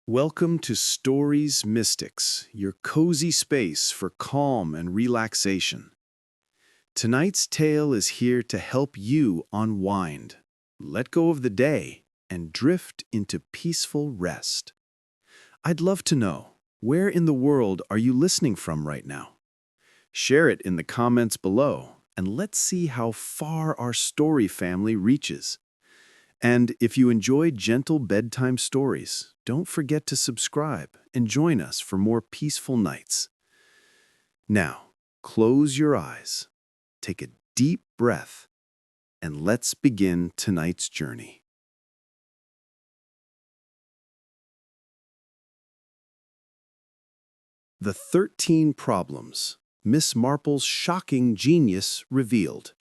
Welcome to Stories Mystics, your cozy space for calm and relaxation. Tonight's tale is here to help you unwind, let go of the day, and drift into peaceful rest. I'd love to know, where in the world are you listening from right now? Share it in the comments below, and let's see how far our story family reaches. And if you enjoy gentle bedtime stories, don't forget to subscribe and join us for more peaceful nights. Now, close your eyes, take a deep breath, and let's begin tonight's journey. The 13 Problems, Miss Marple's Shocking Genius Revealed.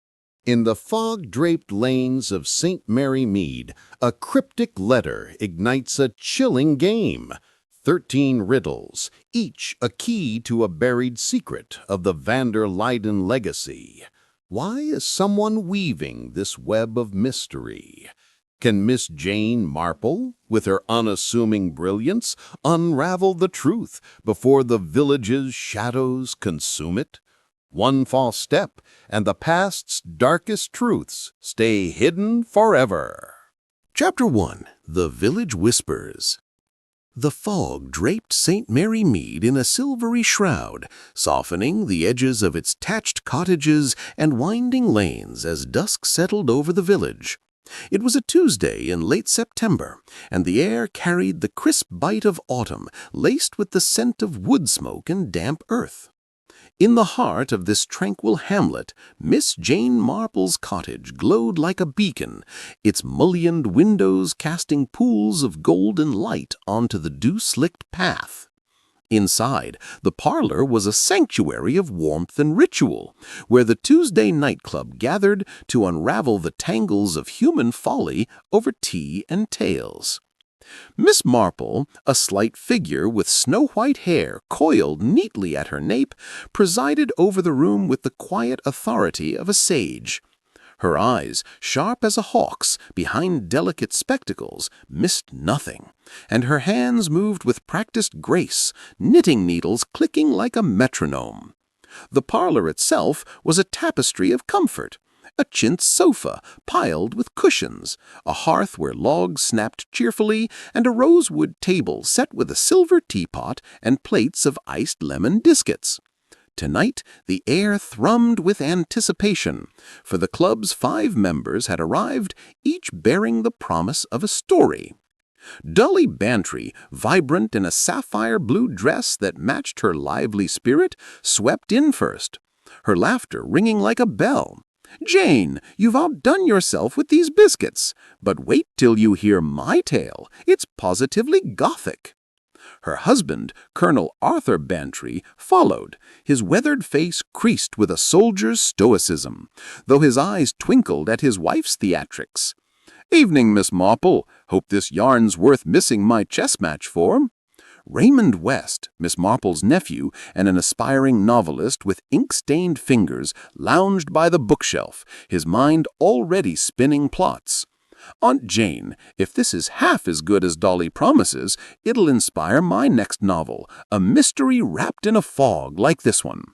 In the fog-draped lanes of St. Mary Mead, a cryptic letter ignites a chilling game. 13 riddles, each a key to a buried secret of the van der Leyden legacy. Why is someone weaving this web of mystery? Can Miss Jane Marple, with her unassuming brilliance, unravel the truth before the village's shadows consume it? One false step, and the past's darkest truths stay hidden forever. Chapter 1. The Village Whispers. The fog draped St. Mary Mead in a silvery shroud, softening the edges of its thatched cottages and winding lanes as dusk settled over the village. It was a Tuesday in late September, and the air carried the crisp bite of autumn, laced with the scent of wood smoke and damp earth. In the heart of this tranquil hamlet, Miss Jane Marple's cottage glowed like a beacon, its mullioned windows casting pools of golden light onto the dew-slicked path. Inside, the parlor was a sanctuary of warmth and ritual, where the Tuesday nightclub gathered to unravel the tangles of human folly over tea and tales. Miss Marple, a slight figure with snow-white hair coiled neatly at her nape, presided over the room with the quiet authority of a sage. Her eyes, sharp as a hawk's behind delicate spectacles, missed nothing, and her hands moved with practiced grace, knitting needles clicking like a metronome. The parlor itself was a tapestry of comfort. A chintz sofa piled with cushions, a hearth where logs snapped cheerfully, and a rosewood table set with a silver teapot and plates of iced lemon biscuits. Tonight, the air thrummed with anticipation, for the club's 5 members had arrived, each bearing the promise of a story. Dolly Bantry, vibrant in a sapphire blue dress that matched her lively spirit, swept in first, her laughter ringing like a bell. "Jane, you've outdone yourself with these biscuits, but wait till you hear my tale. It's positively Gothic." Her husband, Colonel Arthur Bantry, followed, his weathered face creased with a soldier's stoicism, though his eyes twinkled at his wife's theatrics. "Evening, Miss Marple. Hope this yarn's worth missing my chess match for." Raymond West, Miss Marple's nephew and an aspiring novelist with ink-stained fingers, lounged by the bookshelf, his mind already spinning plots. "Aunt Jane, if this is half as good as Dolly promises, it'll inspire my next novel, a mystery wrapped in a fog like this one."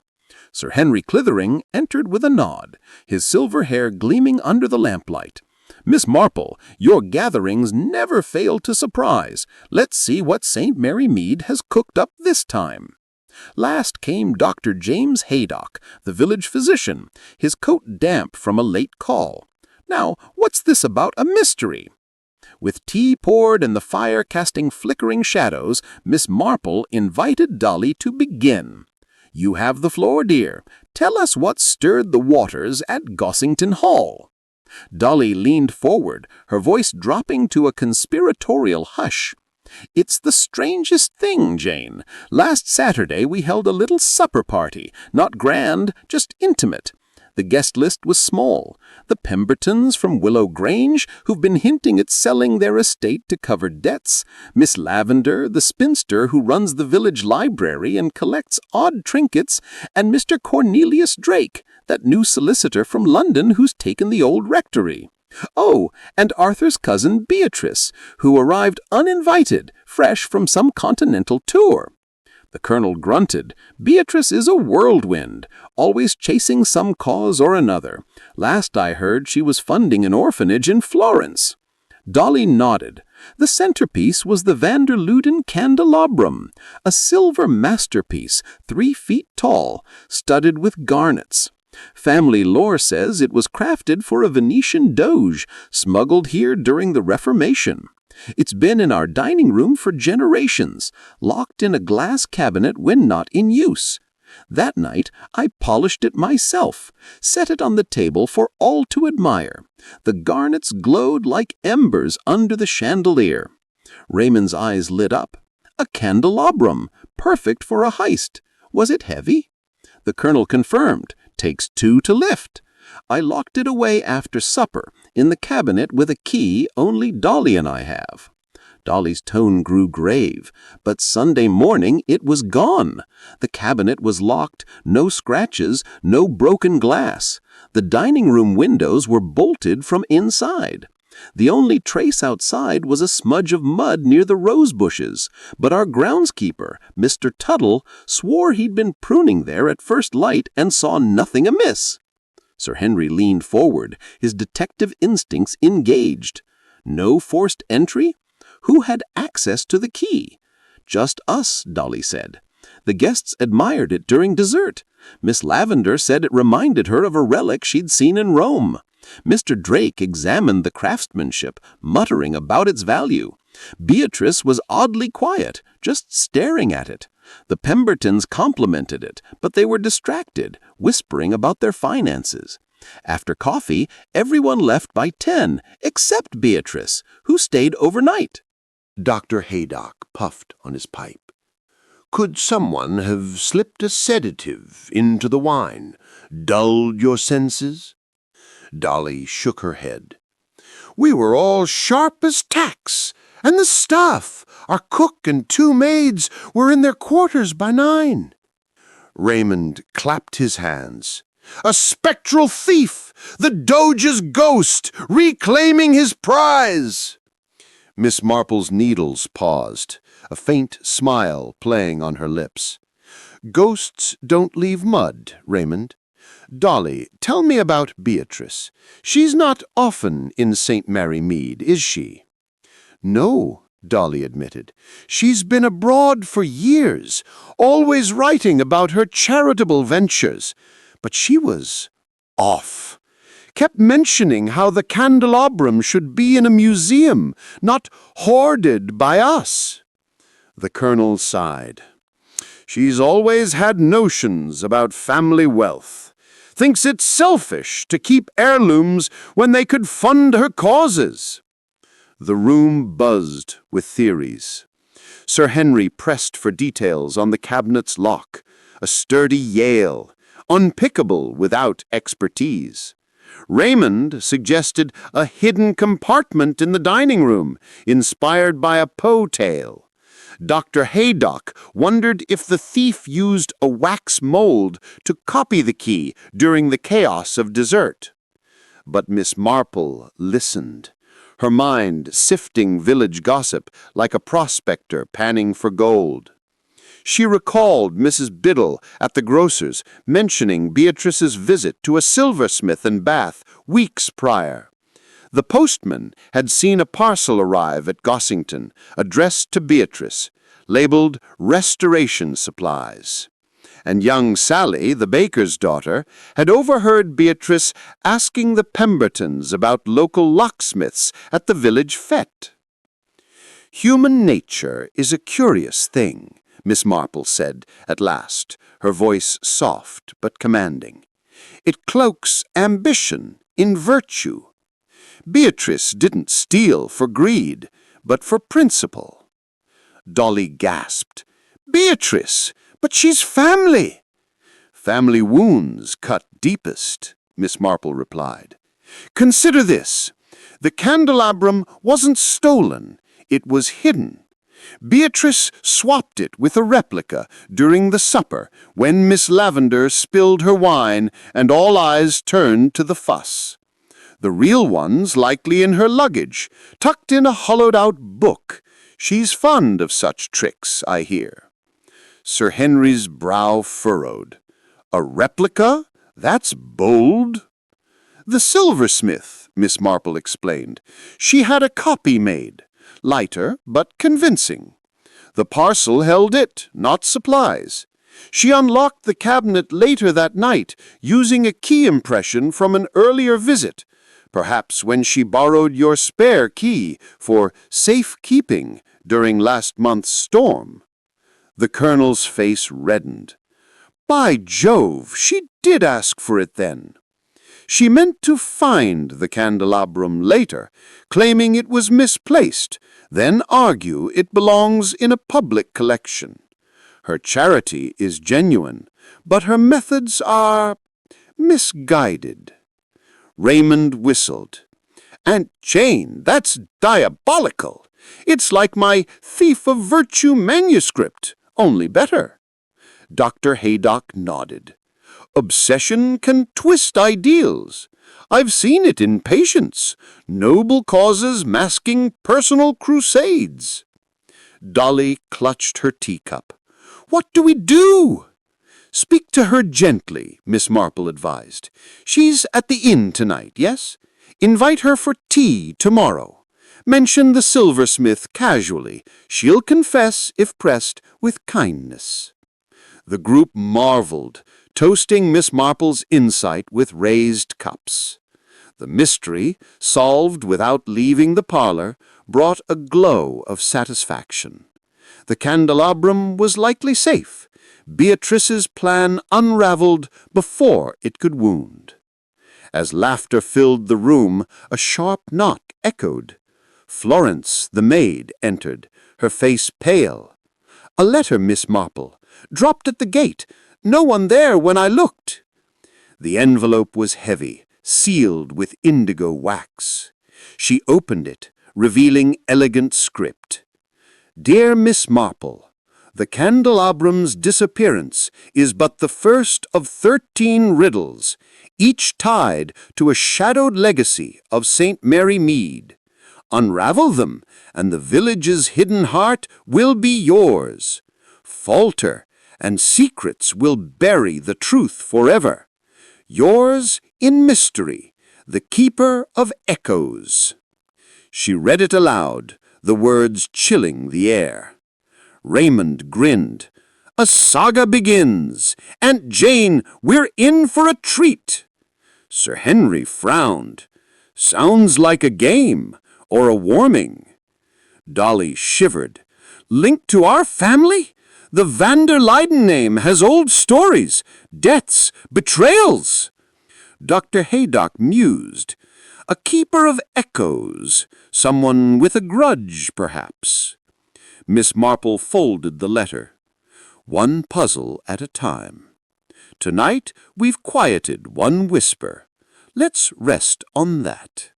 Sir Henry Clithering entered with a nod, his silver hair gleaming under the lamplight. "Miss Marple, your gatherings never fail to surprise. Let's see what St. Mary Mead has cooked up this time." Last came Dr. James Haydock, the village physician, his coat damp from a late call. "Now, what's this about a mystery?" With tea poured and the fire casting flickering shadows, Miss Marple invited Dolly to begin. "You have the floor, dear. Tell us what stirred the waters at Gossington Hall." Dolly leaned forward, her voice dropping to a conspiratorial hush. "It's the strangest thing, Jane. Last Saturday we held a little supper party, not grand, just intimate. The guest list was small. The Pembertons from Willow Grange, who've been hinting at selling their estate to cover debts, Miss Lavender, the spinster who runs the village library and collects odd trinkets, and Mr. Cornelius Drake, that new solicitor from London who's taken the old rectory. Oh, and Arthur's cousin Beatrice, who arrived uninvited, fresh from some continental tour. The colonel grunted. Beatrice is a whirlwind, always chasing some cause or another. Last I heard, she was funding an orphanage in Florence. Dolly nodded. The centerpiece was the Van der Luden candelabrum, a silver masterpiece 3 feet tall, studded with garnets. Family lore says it was crafted for a Venetian doge, smuggled here during the Reformation. It's been in our dining room for generations, locked in a glass cabinet when not in use. That night, I polished it myself, set it on the table for all to admire. The garnets glowed like embers under the chandelier. Raymond's eyes lit up. A candelabrum, perfect for a heist. Was it heavy? The colonel confirmed. Takes 2 to lift. I locked it away after supper, in the cabinet with a key only Dolly and I have. Dolly's tone grew grave, but Sunday morning it was gone. The cabinet was locked, no scratches, no broken glass. The dining room windows were bolted from inside. The only trace outside was a smudge of mud near the rose bushes, but our groundskeeper, Mr. Tuttle, swore he'd been pruning there at first light and saw nothing amiss. Sir Henry leaned forward, his detective instincts engaged. No forced entry? Who had access to the key? Just us, Dolly said. The guests admired it during dessert. Miss Lavender said it reminded her of a relic she'd seen in Rome. Mr. Drake examined the craftsmanship, muttering about its value. Beatrice was oddly quiet, just staring at it. The Pembertons complimented it, but they were distracted, whispering about their finances. After coffee, everyone left by 10, except Beatrice, who stayed overnight. Dr. Haydock puffed on his pipe. Could someone have slipped a sedative into the wine, dulled your senses? Dolly shook her head. We were all sharp as tacks, and the staff, our cook and 2 maids, were in their quarters by 9. Raymond clapped his hands. A spectral thief, the Doge's ghost, reclaiming his prize! Miss Marple's needles paused, a faint smile playing on her lips. Ghosts don't leave mud, Raymond. Dolly, tell me about Beatrice. She's not often in St. Mary Mead, is she? No, Dolly admitted. She's been abroad for years, always writing about her charitable ventures. But she was off. Kept mentioning how the candelabrum should be in a museum, not hoarded by us. The colonel sighed. She's always had notions about family wealth. Thinks it's selfish to keep heirlooms when they could fund her causes. The room buzzed with theories. Sir Henry pressed for details on the cabinet's lock, a sturdy Yale, unpickable without expertise. Raymond suggested a hidden compartment in the dining room, inspired by a Poe tale. Dr. Haydock wondered if the thief used a wax mold to copy the key during the chaos of dessert. But Miss Marple listened, her mind sifting village gossip like a prospector panning for gold. She recalled Mrs. Biddle at the grocer's mentioning Beatrice's visit to a silversmith in Bath weeks prior. The postman had seen a parcel arrive at Gossington, addressed to Beatrice, labeled Restoration Supplies. And young Sally, the baker's daughter, had overheard Beatrice asking the Pembertons about local locksmiths at the village fete. Human nature is a curious thing, Miss Marple said at last, her voice soft but commanding. It cloaks ambition in virtue. Beatrice didn't steal for greed, but for principle. Dolly gasped. Beatrice, but she's family. Family wounds cut deepest, Miss Marple replied. Consider this. The candelabrum wasn't stolen, it was hidden. Beatrice swapped it with a replica during the supper when Miss Lavender spilled her wine and all eyes turned to the fuss. The real one's likely in her luggage, tucked in a hollowed-out book. She's fond of such tricks, I hear." Sir Henry's brow furrowed. "A replica? That's bold." "The silversmith," Miss Marple explained. "She had a copy made. Lighter, but convincing. The parcel held it, not supplies. She unlocked the cabinet later that night, using a key impression from an earlier visit, perhaps when she borrowed your spare key for safekeeping during last month's storm." The colonel's face reddened. "By Jove, she did ask for it then." "She meant to find the candelabrum later, claiming it was misplaced, then argue it belongs in a public collection. Her charity is genuine, but her methods are misguided." Raymond whistled. "Aunt Jane, that's diabolical. It's like my Thief of Virtue manuscript, only better." Dr. Haydock nodded. "Obsession can twist ideals. I've seen it in patients, noble causes masking personal crusades." Dolly clutched her teacup. "What do we do?" "Speak to her gently," Miss Marple advised. "She's at the inn tonight, yes? Invite her for tea tomorrow. Mention the silversmith casually. She'll confess, if pressed, with kindness." The group marveled, toasting Miss Marple's insight with raised cups. The mystery, solved without leaving the parlor, brought a glow of satisfaction. The candelabrum was likely safe. Beatrice's plan unraveled before it could wound. As laughter filled the room, a sharp knock echoed. Florence, the maid, entered, her face pale. "A letter, Miss Marple. Dropped at the gate. No one there when I looked." The envelope was heavy, sealed with indigo wax. She opened it, revealing elegant script. "Dear Miss Marple, the candelabrum's disappearance is but the first of 13 riddles, each tied to a shadowed legacy of St. Mary Mead. Unravel them, and the village's hidden heart will be yours. Falter, and secrets will bury the truth forever. Yours in mystery, the keeper of echoes." She read it aloud, the words chilling the air. Raymond grinned. "A saga begins! Aunt Jane, we're in for a treat!" Sir Henry frowned. "Sounds like a game, or a warming." Dolly shivered. "Linked to our family? The van der Leyden name has old stories, debts, betrayals." Dr. Haydock mused. "A keeper of echoes, someone with a grudge, perhaps." Miss Marple folded the letter. "One puzzle at a time. Tonight we've quieted one whisper. Let's rest on that."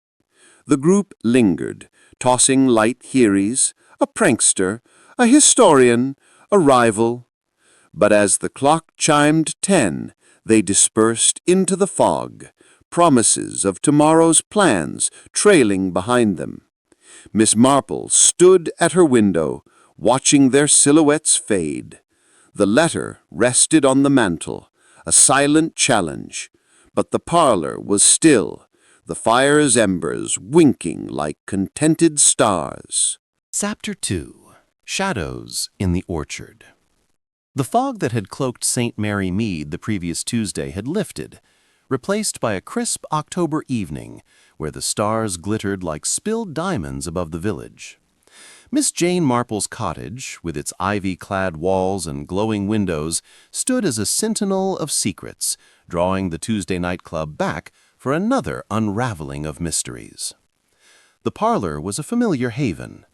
The group lingered, tossing light theories, a prankster, a historian, a rival. But as the clock chimed 10, they dispersed into the fog, promises of tomorrow's plans trailing behind them. Miss Marple stood at her window, watching their silhouettes fade. The letter rested on the mantel, a silent challenge, but the parlor was still, the fire's embers winking like contented stars. Chapter 2. Shadows in the Orchard. The fog that had cloaked St. Mary Mead the previous Tuesday had lifted, replaced by a crisp October evening where the stars glittered like spilled diamonds above the village. Miss Jane Marple's cottage, with its ivy-clad walls and glowing windows, stood as a sentinel of secrets, drawing the Tuesday night club back for another unraveling of mysteries. The parlor was a familiar haven.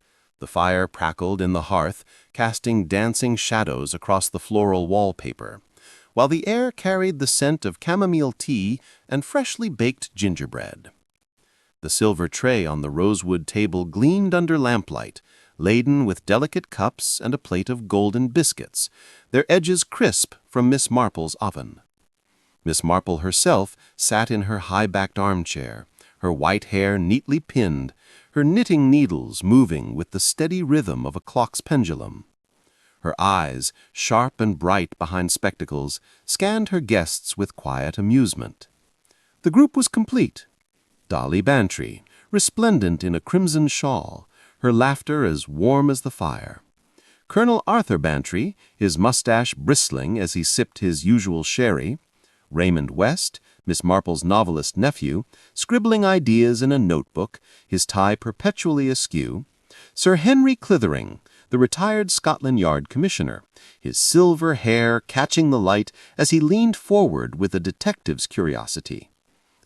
The fire crackled in the hearth, casting dancing shadows across the floral wallpaper, while the air carried the scent of chamomile tea and freshly baked gingerbread. The silver tray on the rosewood table gleamed under lamplight, laden with delicate cups and a plate of golden biscuits, their edges crisp from Miss Marple's oven. Miss Marple herself sat in her high-backed armchair, her white hair neatly pinned, her knitting needles moving with the steady rhythm of a clock's pendulum. Her eyes, sharp and bright behind spectacles, scanned her guests with quiet amusement. The group was complete. Dolly Bantry, resplendent in a crimson shawl, her laughter as warm as the fire. Colonel Arthur Bantry, his mustache bristling as he sipped his usual sherry. Raymond West, Miss Marple's novelist nephew, scribbling ideas in a notebook, his tie perpetually askew. Sir Henry Clithering, the retired Scotland Yard commissioner, his silver hair catching the light as he leaned forward with a detective's curiosity.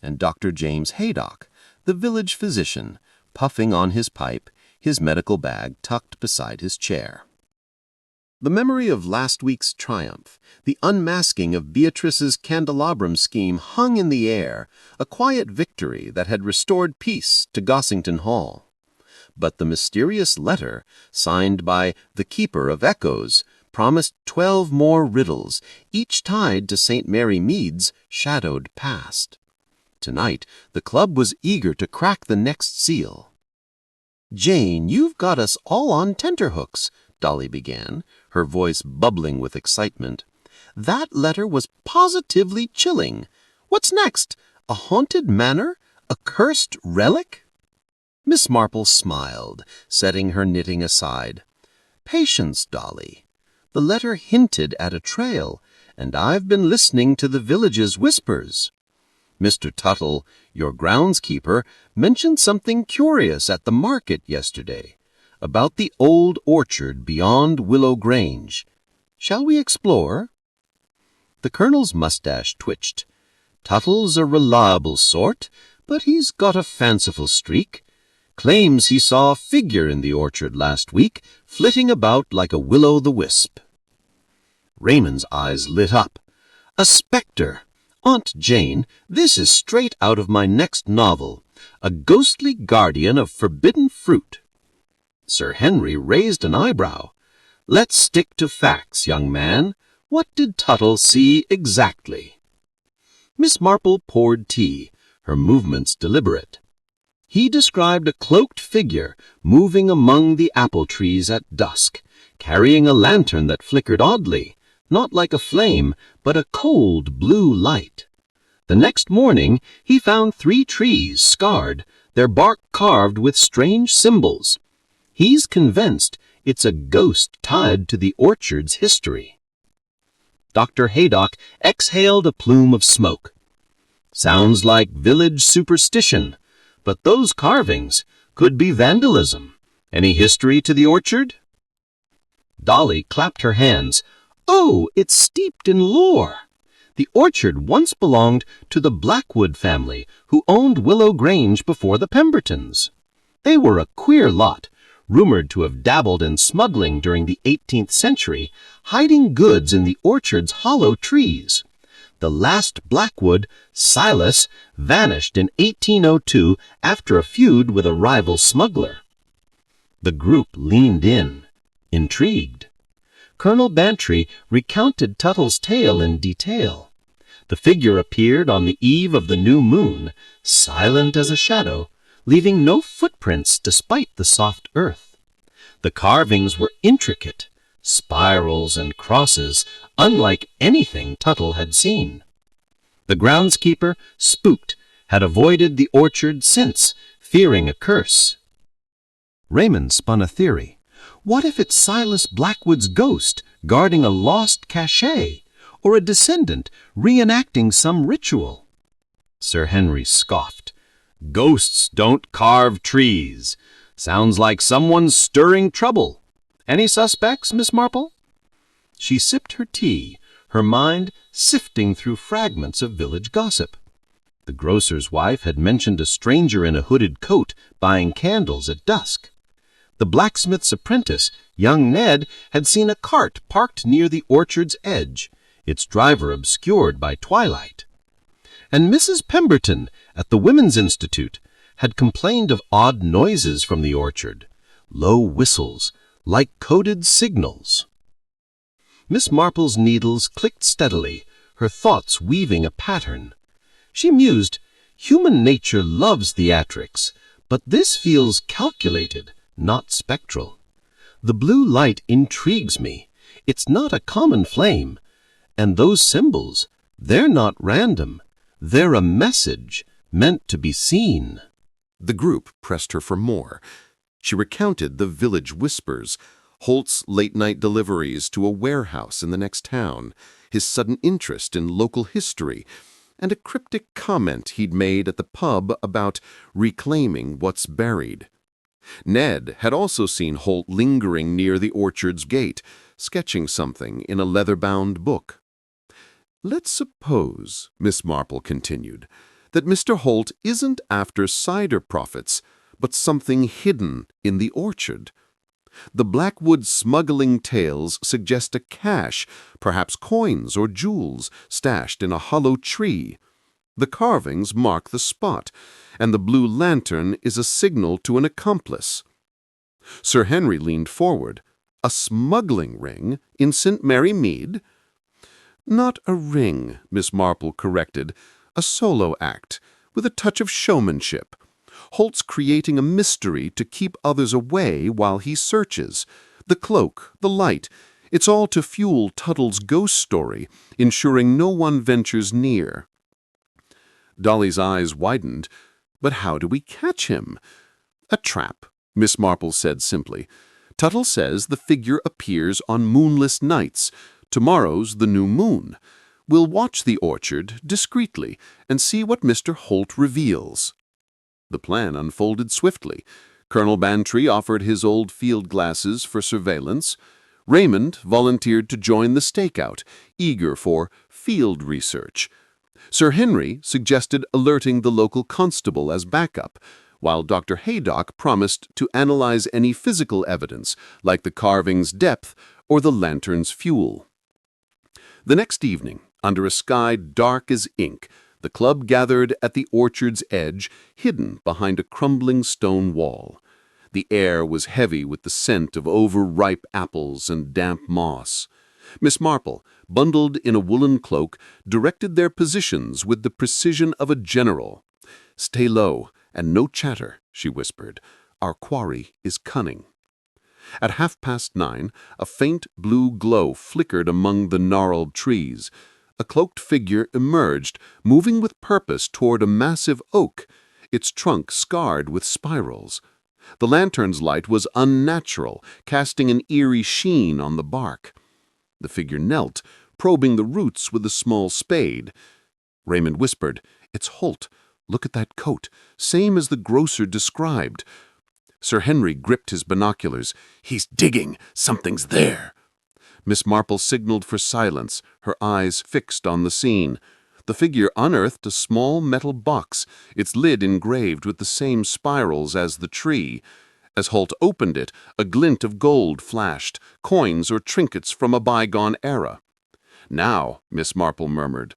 And Dr. James Haydock, the village physician, puffing on his pipe, his medical bag tucked beside his chair. The memory of last week's triumph, the unmasking of Beatrice's candelabrum scheme hung in the air, a quiet victory that had restored peace to Gossington Hall. But the mysterious letter, signed by the Keeper of Echoes, promised 12 more riddles, each tied to St. Mary Mead's shadowed past. Tonight, the club was eager to crack the next seal. "Jane, you've got us all on tenterhooks," Dolly began, her voice bubbling with excitement. "That letter was positively chilling. What's next? A haunted manor? A cursed relic?" Miss Marple smiled, setting her knitting aside. "Patience, Dolly. The letter hinted at a trail, and I've been listening to the village's whispers. Mr. Tuttle, your groundskeeper, mentioned something curious at the market yesterday, about the old orchard beyond Willow Grange. Shall we explore?" The Colonel's mustache twitched. "Tuttle's a reliable sort, but he's got a fanciful streak. Claims he saw a figure in the orchard last week, flitting about like a will-o'-the-wisp." Raymond's eyes lit up. "A spectre! Aunt Jane, this is straight out of my next novel, a ghostly guardian of forbidden fruit." Sir Henry raised an eyebrow. "Let's stick to facts, young man. What did Tuttle see exactly?" Miss Marple poured tea, her movements deliberate. "He described a cloaked figure moving among the apple trees at dusk, carrying a lantern that flickered oddly, not like a flame, but a cold blue light. The next morning he found 3 trees scarred, their bark carved with strange symbols. He's convinced it's a ghost tied to the orchard's history." Dr. Haydock exhaled a plume of smoke. "Sounds like village superstition, but those carvings could be vandalism. Any history to the orchard?" Dolly clapped her hands. "Oh, it's steeped in lore. The orchard once belonged to the Blackwood family, who owned Willow Grange before the Pembertons. They were a queer lot, rumored to have dabbled in smuggling during the 18th century, hiding goods in the orchard's hollow trees. The last Blackwood, Silas, vanished in 1802 after a feud with a rival smuggler." The group leaned in, intrigued. Colonel Bantry recounted Tuttle's tale in detail. The figure appeared on the eve of the new moon, silent as a shadow, leaving no footprints despite the soft earth. The carvings were intricate, spirals and crosses, unlike anything Tuttle had seen. The groundskeeper, spooked, had avoided the orchard since, fearing a curse. Raymond spun a theory. What if it's Silas Blackwood's ghost guarding a lost cachet, or a descendant reenacting some ritual? Sir Henry scoffed. "Ghosts don't carve trees. Sounds like someone's stirring trouble. Any suspects, Miss Marple?" She sipped her tea, her mind sifting through fragments of village gossip. The grocer's wife had mentioned a stranger in a hooded coat buying candles at dusk. The blacksmith's apprentice, young Ned, had seen a cart parked near the orchard's edge, its driver obscured by twilight. And Mrs. Pemberton, at the Women's Institute, had complained of odd noises from the orchard, low whistles, like coded signals. Miss Marple's needles clicked steadily, her thoughts weaving a pattern. She mused, Human nature loves theatrics, but this feels calculated, not spectral. The blue light intrigues me. It's not a common flame. And those symbols, they're not random. They're a message meant to be seen. The group pressed her for more. She recounted the village whispers, Holt's late-night deliveries to a warehouse in the next town, his sudden interest in local history, and a cryptic comment he'd made at the pub about reclaiming what's buried. Ned had also seen Holt lingering near the orchard's gate, sketching something in a leather-bound book. "Let's suppose," Miss Marple continued, "that Mr. Holt isn't after cider profits, but something hidden in the orchard. The Blackwood smuggling tales suggest a cache, perhaps coins or jewels, stashed in a hollow tree. The carvings mark the spot, and the blue lantern is a signal to an accomplice." Sir Henry leaned forward. "A smuggling ring in St. Mary Mead?" "Not a ring," Miss Marple corrected. "A solo act, with a touch of showmanship. Holt's creating a mystery to keep others away while he searches. The cloak, the light, it's all to fuel Tuttle's ghost story, ensuring no one ventures near." Dolly's eyes widened. "But how do we catch him?" "A trap," Miss Marple said simply. "Tuttle says the figure appears on moonless nights. Tomorrow's the new moon. We'll watch the orchard discreetly and see what Mr. Holt reveals." The plan unfolded swiftly. Colonel Bantry offered his old field glasses for surveillance. Raymond volunteered to join the stakeout, eager for field research. Sir Henry suggested alerting the local constable as backup, while Dr. Haydock promised to analyze any physical evidence, like the carving's depth or the lantern's fuel. The next evening, under a sky dark as ink, the club gathered at the orchard's edge, hidden behind a crumbling stone wall. The air was heavy with the scent of overripe apples and damp moss. Miss Marple, bundled in a woolen cloak, directed their positions with the precision of a general. "Stay low, and no chatter," she whispered. "Our quarry is cunning." At 9:30, a faint blue glow flickered among the gnarled trees. A cloaked figure emerged, moving with purpose toward a massive oak, its trunk scarred with spirals. The lantern's light was unnatural, casting an eerie sheen on the bark. The figure knelt, probing the roots with a small spade. Raymond whispered, "It's Holt. Look at that coat, same as the grocer described." Sir Henry gripped his binoculars. "He's digging. Something's there." Miss Marple signaled for silence, her eyes fixed on the scene. The figure unearthed a small metal box, its lid engraved with the same spirals as the tree. As Holt opened it, a glint of gold flashed, coins or trinkets from a bygone era. "Now," Miss Marple murmured.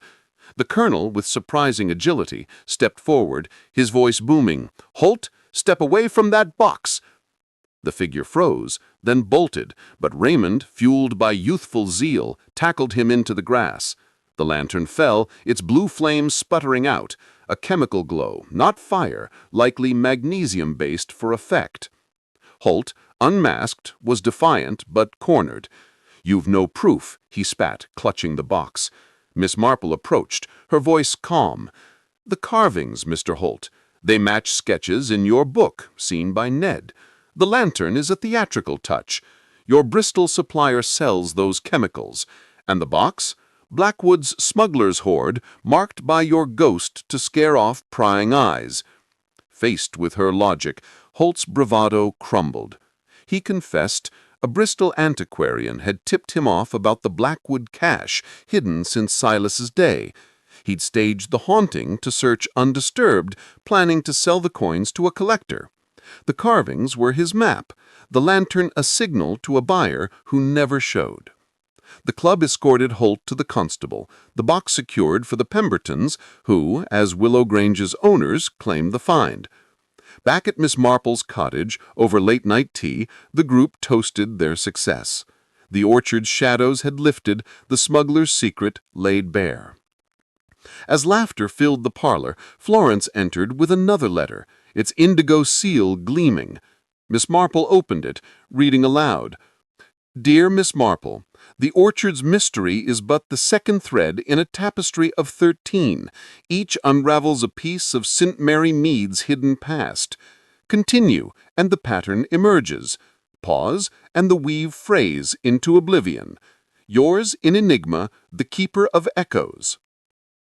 The colonel, with surprising agility, stepped forward, his voice booming. "Holt, step away from that box!" The figure froze, then bolted, but Raymond, fueled by youthful zeal, tackled him into the grass. The lantern fell, its blue flame sputtering out, a chemical glow, not fire, likely magnesium-based for effect. Holt, unmasked, was defiant but cornered. "You've no proof," he spat, clutching the box. Miss Marple approached, her voice calm. "The carvings, Mr. Holt. They match sketches in your book, seen by Ned. The lantern is a theatrical touch. Your Bristol supplier sells those chemicals. And the box? Blackwood's smuggler's hoard, marked by your ghost to scare off prying eyes." Faced with her logic, Holt's bravado crumbled. He confessed a Bristol antiquarian had tipped him off about the Blackwood cache, hidden since Silas's day. He'd staged the haunting to search undisturbed, planning to sell the coins to a collector. The carvings were his map, the lantern a signal to a buyer who never showed. The club escorted Holt to the constable, the box secured for the Pembertons, who, as Willow Grange's owners, claimed the find. Back at Miss Marple's cottage, over late-night tea, the group toasted their success. The orchard's shadows had lifted, the smuggler's secret laid bare. As laughter filled the parlor, Florence entered with another letter, its indigo seal gleaming. Miss Marple opened it, reading aloud. Dear Miss Marple, the orchard's mystery is but the second thread in a tapestry of 13. Each unravels a piece of St. Mary Mead's hidden past. Continue, and the pattern emerges. Pause, and the weave frays into oblivion. Yours in enigma, the keeper of echoes.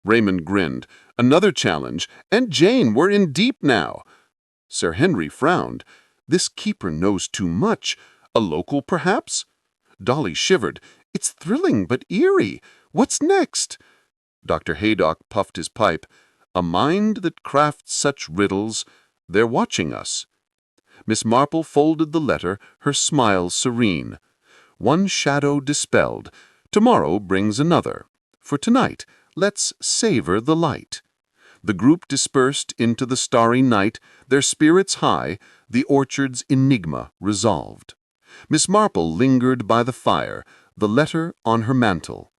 Raymond grinned. Another challenge, and Jane were in deep now. Sir Henry frowned. This keeper knows too much. A local, perhaps? Dolly shivered. It's thrilling but eerie. What's next? Dr. Haydock puffed his pipe. A mind that crafts such riddles. They're watching us. Miss Marple folded the letter, her smile serene. One shadow dispelled. Tomorrow brings another. For tonight, let's savor the light. The group dispersed into the starry night, their spirits high, the orchard's enigma resolved. Miss Marple lingered by the fire, the letter on her mantle.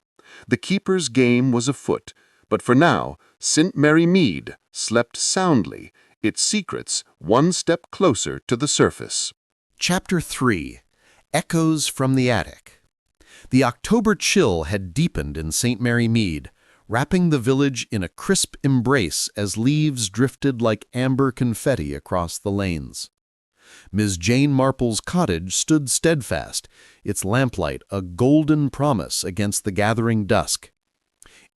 The keeper's game was afoot, but for now, St. Mary Mead slept soundly, its secrets one step closer to the surface. Chapter 3. Echoes from the Attic. The October chill had deepened in St. Mary Mead, wrapping the village in a crisp embrace as leaves drifted like amber confetti across the lanes. Ms. Jane Marple's cottage stood steadfast, its lamplight a golden promise against the gathering dusk.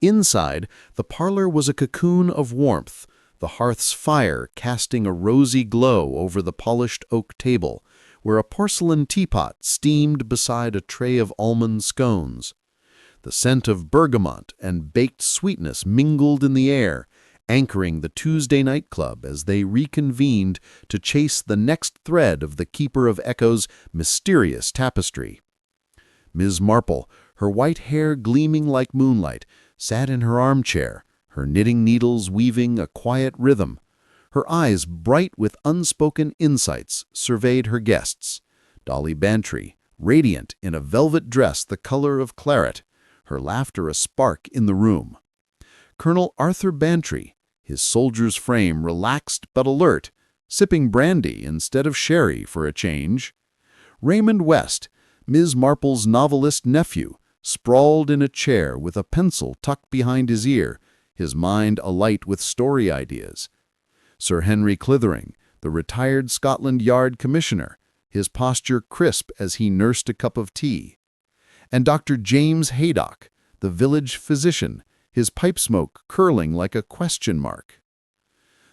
Inside, the parlor was a cocoon of warmth, the hearth's fire casting a rosy glow over the polished oak table, where a porcelain teapot steamed beside a tray of almond scones. The scent of bergamot and baked sweetness mingled in the air, anchoring the Tuesday night club as they reconvened to chase the next thread of the Keeper of Echoes' mysterious tapestry. Ms. Marple, her white hair gleaming like moonlight, sat in her armchair, her knitting needles weaving a quiet rhythm. Her eyes, bright with unspoken insights, surveyed her guests. Dolly Bantry, radiant in a velvet dress the color of claret, her laughter a spark in the room. Colonel Arthur Bantry, his soldier's frame relaxed but alert, sipping brandy instead of sherry for a change. Raymond West, Ms. Marple's novelist nephew, sprawled in a chair with a pencil tucked behind his ear, his mind alight with story ideas. Sir Henry Clithering, the retired Scotland Yard commissioner, his posture crisp as he nursed a cup of tea. And Dr. James Haydock, the village physician, his pipe smoke curling like a question mark.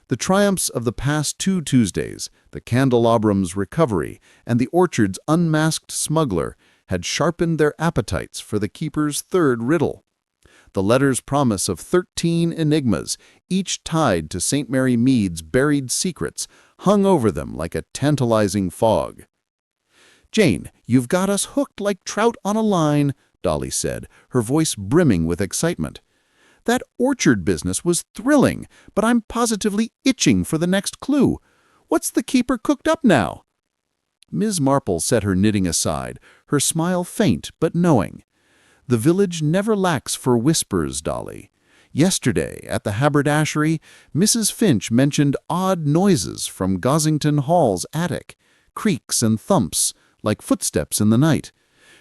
The triumphs of the past 2 Tuesdays, the candelabram's recovery, and the orchard's unmasked smuggler had sharpened their appetites for the keeper's third riddle. The letter's promise of 13 enigmas, each tied to St. Mary Mead's buried secrets, hung over them like a tantalizing fog. "Jane, you've got us hooked like trout on a line," Dolly said, her voice brimming with excitement. "That orchard business was thrilling, but I'm positively itching for the next clue. What's the keeper cooked up now?" Ms. Marple set her knitting aside, her smile faint but knowing. "The village never lacks for whispers, Dolly. Yesterday, at the haberdashery, Mrs. Finch mentioned odd noises from Gossington Hall's attic, creaks and thumps, like footsteps in the night.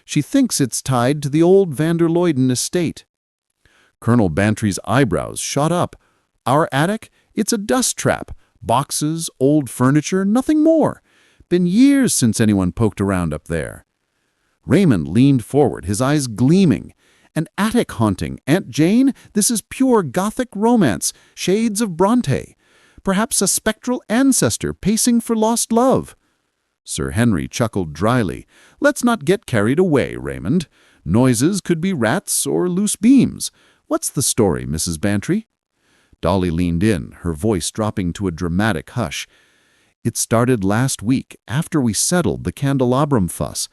She thinks it's tied to the old Vanderluyden estate." Colonel Bantry's eyebrows shot up. "Our attic? It's a dust trap. Boxes, old furniture, nothing more. Been years since anyone poked around up there." Raymond leaned forward, his eyes gleaming. "An attic haunting, Aunt Jane? This is pure Gothic romance, shades of Bronte. Perhaps a spectral ancestor pacing for lost love." Sir Henry chuckled dryly. "Let's not get carried away, Raymond. Noises could be rats or loose beams. What's the story, Mrs. Bantry?" Dolly leaned in, her voice dropping to a dramatic hush. "It started last week, after we settled the candelabrum fuss.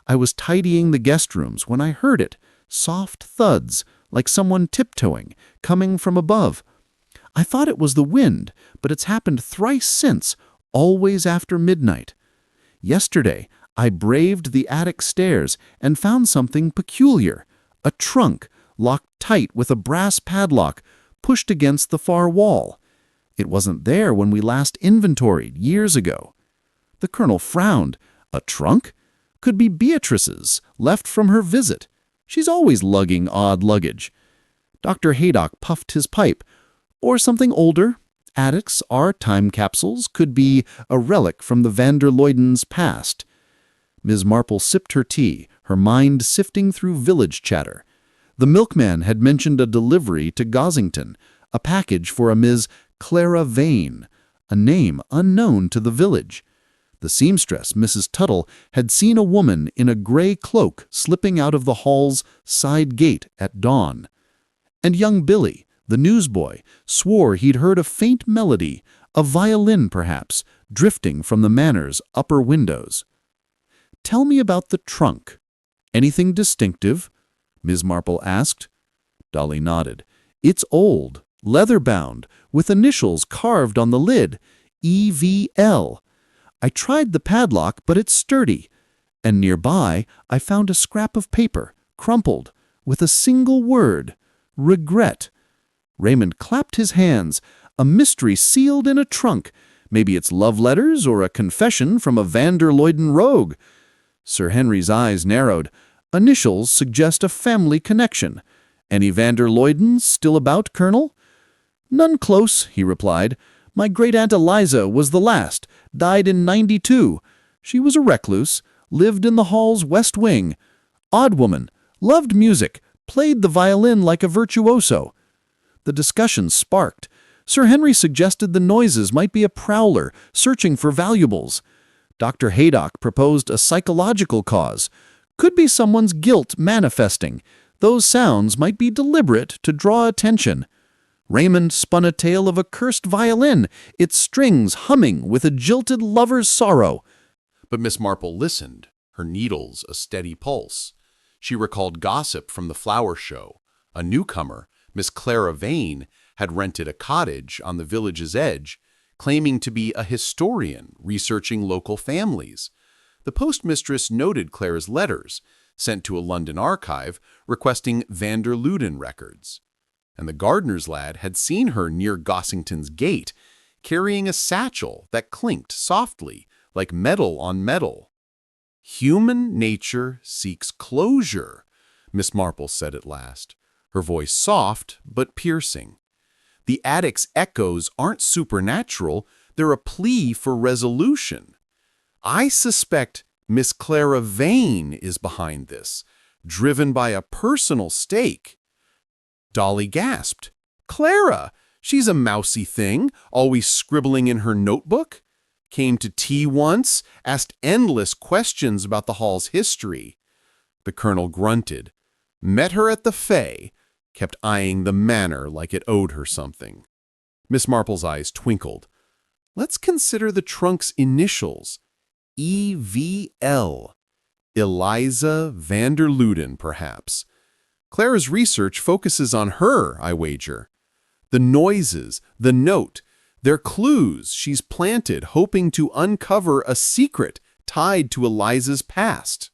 I was tidying the guest rooms when I heard it, soft thuds, like someone tiptoeing, coming from above. I thought it was the wind, but it's happened thrice since, always after midnight. Yesterday, I braved the attic stairs and found something peculiar. A trunk, locked tight with a brass padlock, pushed against the far wall. It wasn't there when we last inventoried years ago. The colonel frowned. A trunk? Could be Beatrice's, left from her visit. She's always lugging odd luggage. Dr. Haydock puffed his pipe. Or something older. Attics are time capsules, could be a relic from the van der Luydens' past. Miss Marple sipped her tea, her mind sifting through village chatter. The milkman had mentioned a delivery to Gossington, a package for a Miss Clara Vane, a name unknown to the village. The seamstress, Mrs. Tuttle, had seen a woman in a gray cloak slipping out of the hall's side gate at dawn. And young Billy, the newsboy, swore he'd heard a faint melody, a violin perhaps, drifting from the manor's upper windows. "Tell me about the trunk. Anything distinctive?" Miss Marple asked. Dolly nodded. "It's old, leather-bound, with initials carved on the lid, EVL. I tried the padlock, but it's sturdy. And nearby, I found a scrap of paper, crumpled, with a single word, regret." Raymond clapped his hands. A mystery sealed in a trunk. Maybe it's love letters or a confession from a van der Luyden rogue. Sir Henry's eyes narrowed. Initials suggest a family connection. Any van der Luydens still about, Colonel? "None close," he replied. "My great-aunt Eliza was the last, died in '92. She was a recluse, lived in the hall's west wing. Odd woman, loved music, played the violin like a virtuoso." The discussion sparked. Sir Henry suggested the noises might be a prowler, searching for valuables. Dr. Haydock proposed a psychological cause. Could be someone's guilt manifesting. Those sounds might be deliberate to draw attention. Raymond spun a tale of a cursed violin, its strings humming with a jilted lover's sorrow. But Miss Marple listened, her needles a steady pulse. She recalled gossip from the flower show. A newcomer, Miss Clara Vane, had rented a cottage on the village's edge, claiming to be a historian researching local families. The postmistress noted Clara's letters, sent to a London archive, requesting van der Luyden records. And the gardener's lad had seen her near Gossington's gate, carrying a satchel that clinked softly, like metal on metal. "Human nature seeks closure," Miss Marple said at last, her voice soft but piercing. "The attic's echoes aren't supernatural, they're a plea for resolution. I suspect Miss Clara Vane is behind this, driven by a personal stake." Dolly gasped. "Clara! She's a mousy thing, always scribbling in her notebook. Came to tea once, asked endless questions about the hall's history." The colonel grunted. "Met her at the Fay. Kept eyeing the manor like it owed her something." Miss Marple's eyes twinkled. "Let's consider the trunk's initials. EVL. Eliza van der Luyden, perhaps. Clara's research focuses on her, I wager. The noises, the note, they're clues she's planted, hoping to uncover a secret tied to Eliza's past."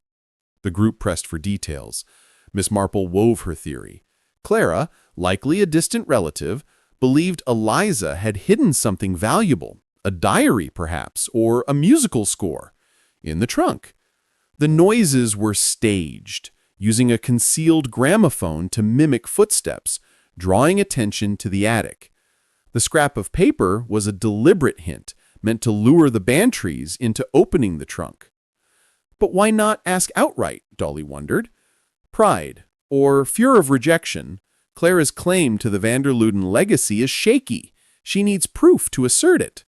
The group pressed for details. Miss Marple wove her theory. Clara, likely a distant relative, believed Eliza had hidden something valuable, a diary perhaps, or a musical score, in the trunk. The noises were staged, using a concealed gramophone to mimic footsteps, drawing attention to the attic. The scrap of paper was a deliberate hint, meant to lure the Bantries into opening the trunk. But why not ask outright, Dolly wondered. Pride, or fear of rejection. Clara's claim to the van der Luyden legacy is shaky. She needs proof to assert it.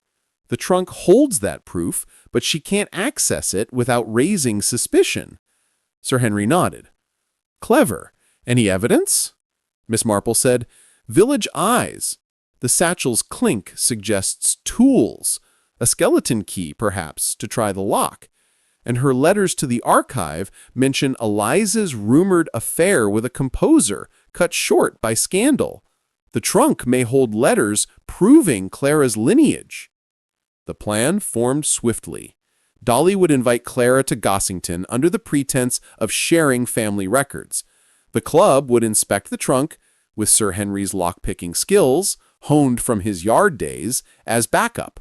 The trunk holds that proof, but she can't access it without raising suspicion. Sir Henry nodded. "Clever. Any evidence?" Miss Marple said, "Village eyes. The satchel's clink suggests tools, a skeleton key, perhaps, to try the lock. And her letters to the archive mention Eliza's rumored affair with a composer, cut short by scandal. The trunk may hold letters proving Clara's lineage." The plan formed swiftly. Dolly would invite Clara to Gossington under the pretense of sharing family records. The club would inspect the trunk, with Sir Henry's lockpicking skills, honed from his yard days, as backup.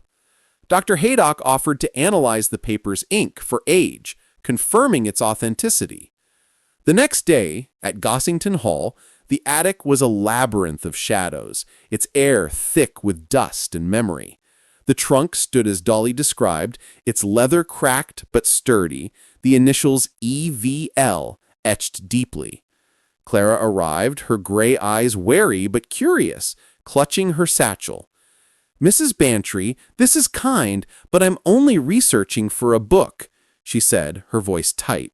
Dr. Haydock offered to analyze the paper's ink for age, confirming its authenticity. The next day, at Gossington Hall, the attic was a labyrinth of shadows, its air thick with dust and memory. The trunk stood as Dolly described, its leather cracked but sturdy, the initials EVL etched deeply. Clara arrived, her gray eyes wary but curious, clutching her satchel. "Mrs. Bantry, this is kind, but I'm only researching for a book," she said, her voice tight.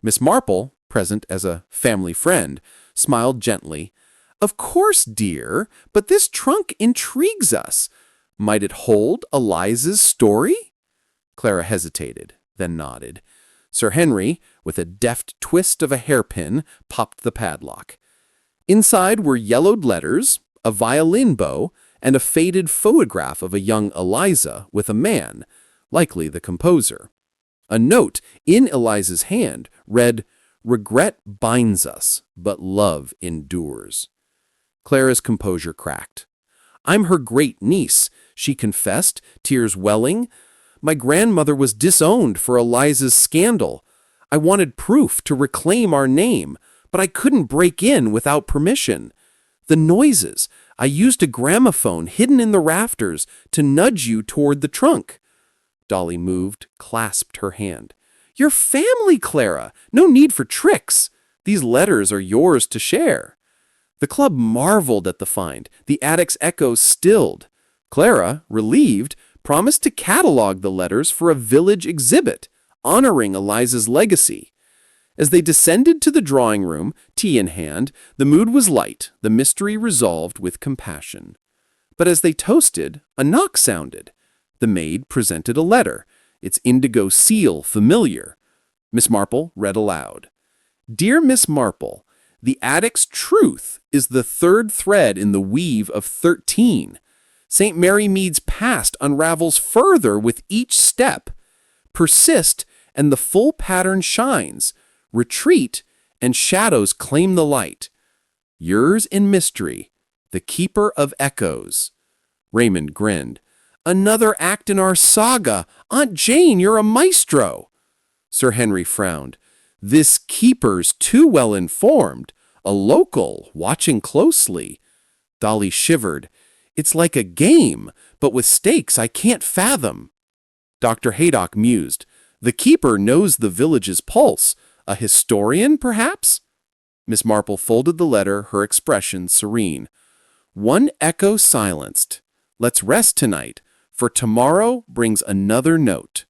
Miss Marple, present as a family friend, smiled gently. "Of course, dear, but this trunk intrigues us. Might it hold Eliza's story?" Clara hesitated, then nodded. Sir Henry, with a deft twist of a hairpin, popped the padlock. Inside were yellowed letters, a violin bow, and a faded photograph of a young Eliza with a man, likely the composer. A note in Eliza's hand read, "Regret binds us, but love endures." Clara's composure cracked. "I'm her great-niece," she confessed, tears welling. "My grandmother was disowned for Eliza's scandal. I wanted proof to reclaim our name, but I couldn't break in without permission. The noises, I used a gramophone hidden in the rafters to nudge you toward the trunk." Dolly moved, clasped her hand. "Your family, Clara! No need for tricks. These letters are yours to share." The club marveled at the find, the attic's echoes stilled. Clara, relieved, promised to catalog the letters for a village exhibit, honoring Eliza's legacy. As they descended to the drawing room, tea in hand, the mood was light, the mystery resolved with compassion. But as they toasted, a knock sounded. The maid presented a letter, its indigo seal familiar. Miss Marple read aloud. "Dear Miss Marple, the attic's truth is the third thread in the weave of 13. St. Mary Mead's past unravels further with each step. Persist, and the full pattern shines. Retreat, and shadows claim the light. Yours in mystery, the keeper of echoes." Raymond grinned. "Another act in our saga. Aunt Jane, you're a maestro." Sir Henry frowned. "This keeper's too well informed. A local, watching closely." Dolly shivered. "It's like a game, but with stakes I can't fathom." Dr. Haydock mused. "The keeper knows the village's pulse. A historian, perhaps?" Miss Marple folded the letter, her expression serene. "One echo silenced. Let's rest tonight, for tomorrow brings another note."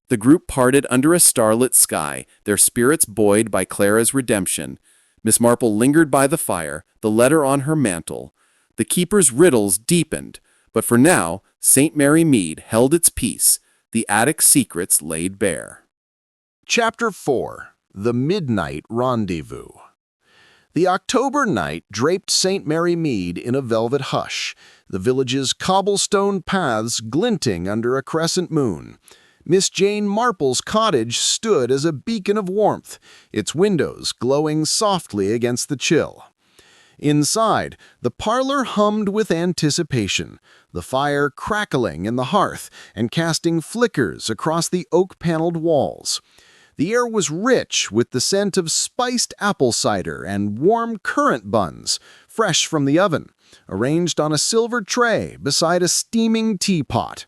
The group parted under a starlit sky, their spirits buoyed by Clara's redemption. Miss Marple lingered by the fire, the letter on her mantle. The keeper's riddles deepened, but for now, St. Mary Mead held its peace, the attic secrets laid bare. Chapter 4. The Midnight Rendezvous. The October night draped St. Mary Mead in a velvet hush, the village's cobblestone paths glinting under a crescent moon. Miss Jane Marple's cottage stood as a beacon of warmth, its windows glowing softly against the chill. Inside, the parlor hummed with anticipation, the fire crackling in the hearth and casting flickers across the oak-paneled walls. The air was rich with the scent of spiced apple cider and warm currant buns, fresh from the oven, arranged on a silver tray beside a steaming teapot.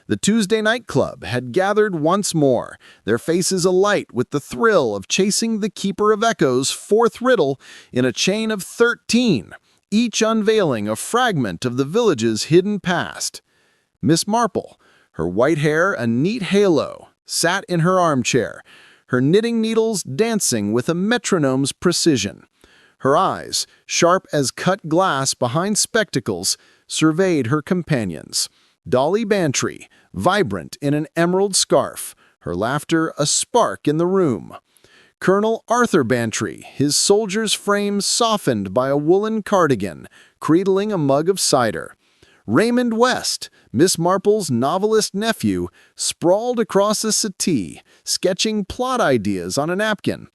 The Tuesday night club had gathered once more, their faces alight with the thrill of chasing the Keeper of Echoes' fourth riddle in a chain of 13, each unveiling a fragment of the village's hidden past. Miss Marple, her white hair a neat halo, sat in her armchair, her knitting needles dancing with a metronome's precision. Her eyes, sharp as cut glass behind spectacles, surveyed her companions. Dolly Bantry, vibrant in an emerald scarf, her laughter a spark in the room. Colonel Arthur Bantry, his soldier's frame softened by a woolen cardigan, cradling a mug of cider. Raymond West, Miss Marple's novelist nephew, sprawled across a settee, sketching plot ideas on a napkin.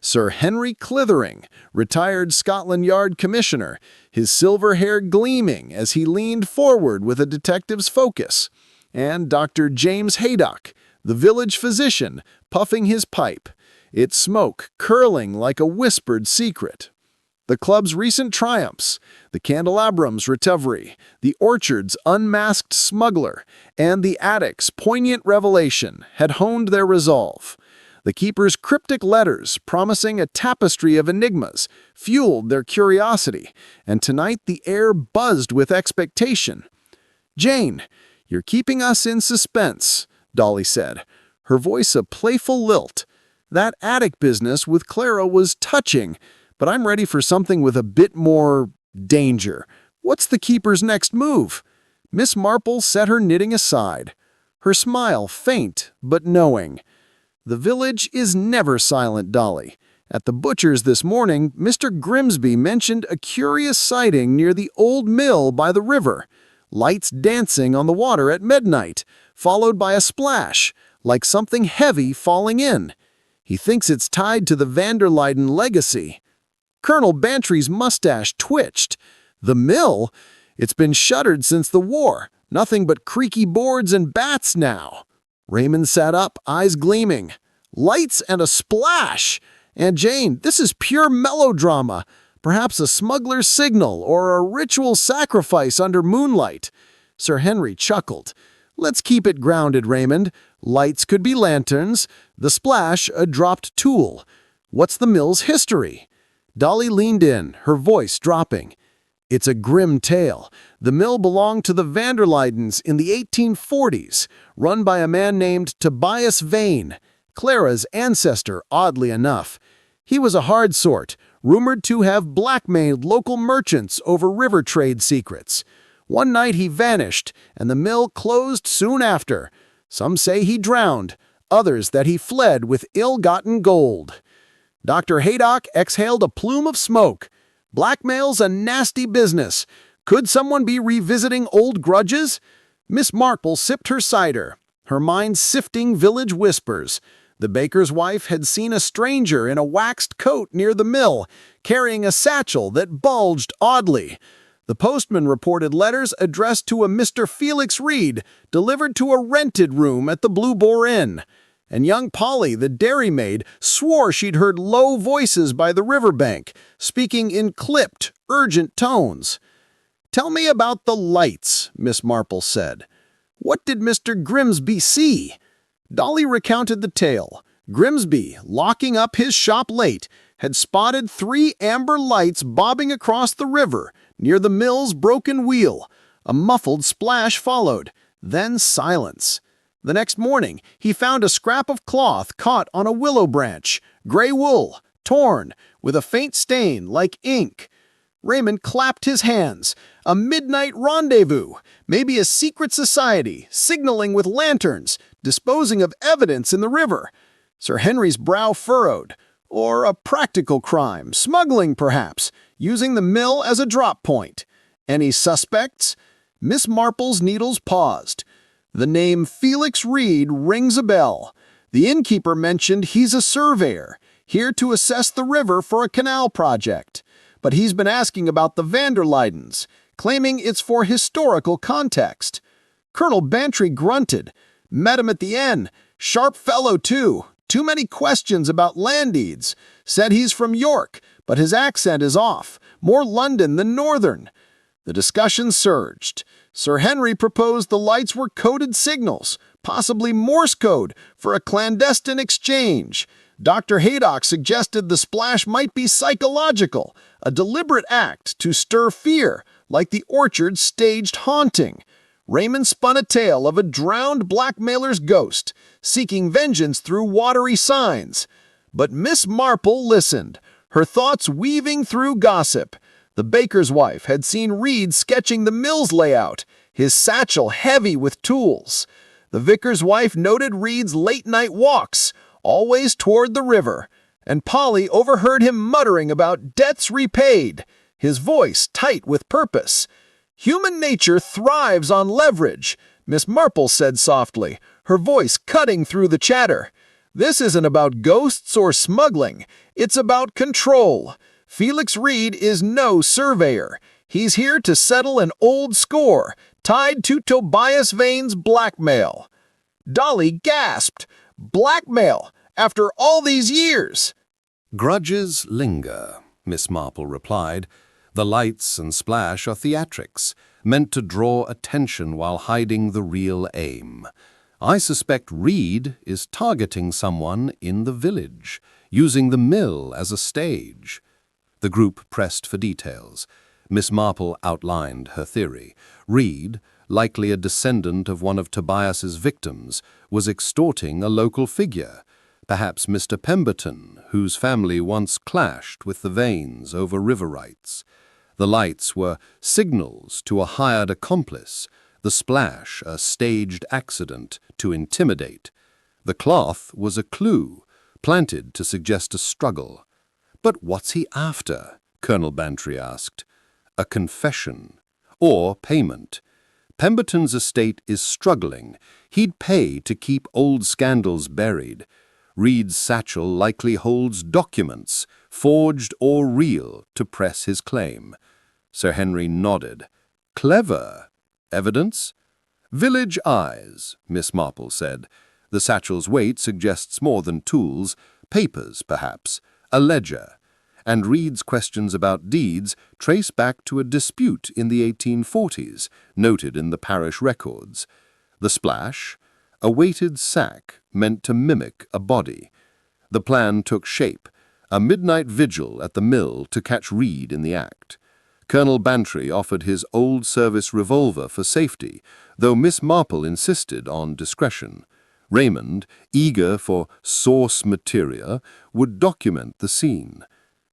Sir Henry Clithering, retired Scotland Yard commissioner, his silver hair gleaming as he leaned forward with a detective's focus, and Dr. James Haydock, the village physician, puffing his pipe, its smoke curling like a whispered secret. The club's recent triumphs, the candelabrum's recovery, the orchard's unmasked smuggler, and the attic's poignant revelation had honed their resolve. The keeper's cryptic letters, promising a tapestry of enigmas, fueled their curiosity, and tonight the air buzzed with expectation. "Jane, you're keeping us in suspense," Dolly said, her voice a playful lilt. "That attic business with Clara was touching, but I'm ready for something with a bit more danger. What's the keeper's next move?" Miss Marple set her knitting aside, her smile faint but knowing. "The village is never silent, Dolly. At the butcher's this morning, Mr. Grimsby mentioned a curious sighting near the old mill by the river. Lights dancing on the water at midnight, followed by a splash, like something heavy falling in. He thinks it's tied to the van der Luyden legacy." Colonel Bantry's mustache twitched. "The mill? It's been shuttered since the war. Nothing but creaky boards and bats now." Raymond sat up, eyes gleaming. "Lights and a splash! Aunt Jane, this is pure melodrama. Perhaps a smuggler's signal or a ritual sacrifice under moonlight." Sir Henry chuckled. "Let's keep it grounded, Raymond. Lights could be lanterns, the splash a dropped tool. What's the mill's history?" Dolly leaned in, her voice dropping. "It's a grim tale. The mill belonged to the van der Luydens in the 1840s, run by a man named Tobias Vane, Clara's ancestor, oddly enough. He was a hard sort, rumored to have blackmailed local merchants over river trade secrets. One night he vanished, and the mill closed soon after. Some say he drowned, others that he fled with ill-gotten gold." Dr. Haydock exhaled a plume of smoke. "Blackmail's a nasty business. Could someone be revisiting old grudges?" Miss Marple sipped her cider, her mind sifting village whispers. The baker's wife had seen a stranger in a waxed coat near the mill, carrying a satchel that bulged oddly. The postman reported letters addressed to a Mr. Felix Reed, delivered to a rented room at the Blue Boar Inn. And young Polly, the dairymaid, swore she'd heard low voices by the riverbank, speaking in clipped, urgent tones. "Tell me about the lights," Miss Marple said. "What did Mr. Grimsby see?" Dolly recounted the tale. Grimsby, locking up his shop late, had spotted 3 amber lights bobbing across the river, near the mill's broken wheel. A muffled splash followed, then silence. The next morning, he found a scrap of cloth caught on a willow branch, gray wool, torn, with a faint stain like ink. Raymond clapped his hands. A midnight rendezvous, maybe a secret society, signaling with lanterns, disposing of evidence in the river. Sir Henry's brow furrowed. Or a practical crime, smuggling perhaps, using the mill as a drop point. Any suspects? Miss Marple's needles paused. The name Felix Reed rings a bell. The innkeeper mentioned he's a surveyor, here to assess the river for a canal project. But he's been asking about the van der Luydens, claiming it's for historical context. Colonel Bantry grunted. "Met him at the inn. Sharp fellow, too. Too many questions about land deeds. Said he's from York, but his accent is off. More London than Northern." The discussion surged. Sir Henry proposed the lights were coded signals, possibly Morse code, for a clandestine exchange. Dr. Haydock suggested the splash might be psychological, a deliberate act to stir fear, like the orchard's staged haunting. Raymond spun a tale of a drowned blackmailer's ghost, seeking vengeance through watery signs. But Miss Marple listened, her thoughts weaving through gossip. The baker's wife had seen Reed sketching the mill's layout, his satchel heavy with tools. The vicar's wife noted Reed's late-night walks, always toward the river, and Polly overheard him muttering about debts repaid, his voice tight with purpose. "Human nature thrives on leverage," Miss Marple said softly, her voice cutting through the chatter. This isn't about ghosts or smuggling. It's about control. Felix Reed is no surveyor. He's here to settle an old score tied to Tobias Vane's blackmail." Dolly gasped. "Blackmail? After all these years?" "Grudges linger," Miss Marple replied. "The lights and splash are theatrics, meant to draw attention while hiding the real aim. I suspect Reed is targeting someone in the village, using the mill as a stage." The group pressed for details. Miss Marple outlined her theory. Reed, likely a descendant of one of Tobias's victims, was extorting a local figure, perhaps Mr. Pemberton, whose family once clashed with the Vanes over river rights. The lights were signals to a hired accomplice, the splash a staged accident to intimidate. The cloth was a clue, planted to suggest a struggle. "But what's he after?" Colonel Bantry asked. "A confession. Or payment. Pemberton's estate is struggling. He'd pay to keep old scandals buried. Reed's satchel likely holds documents, forged or real, to press his claim." Sir Henry nodded. "Clever. Evidence?" "Village eyes," Miss Marple said. "The satchel's weight suggests more than tools. Papers, perhaps. A ledger. And Reed's questions about deeds trace back to a dispute in the 1840s, noted in the parish records. The splash? A weighted sack meant to mimic a body. The plan took shape, a midnight vigil at the mill to catch Reed in the act. Colonel Bantry offered his old service revolver for safety, though Miss Marple insisted on discretion. Raymond, eager for source material, would document the scene.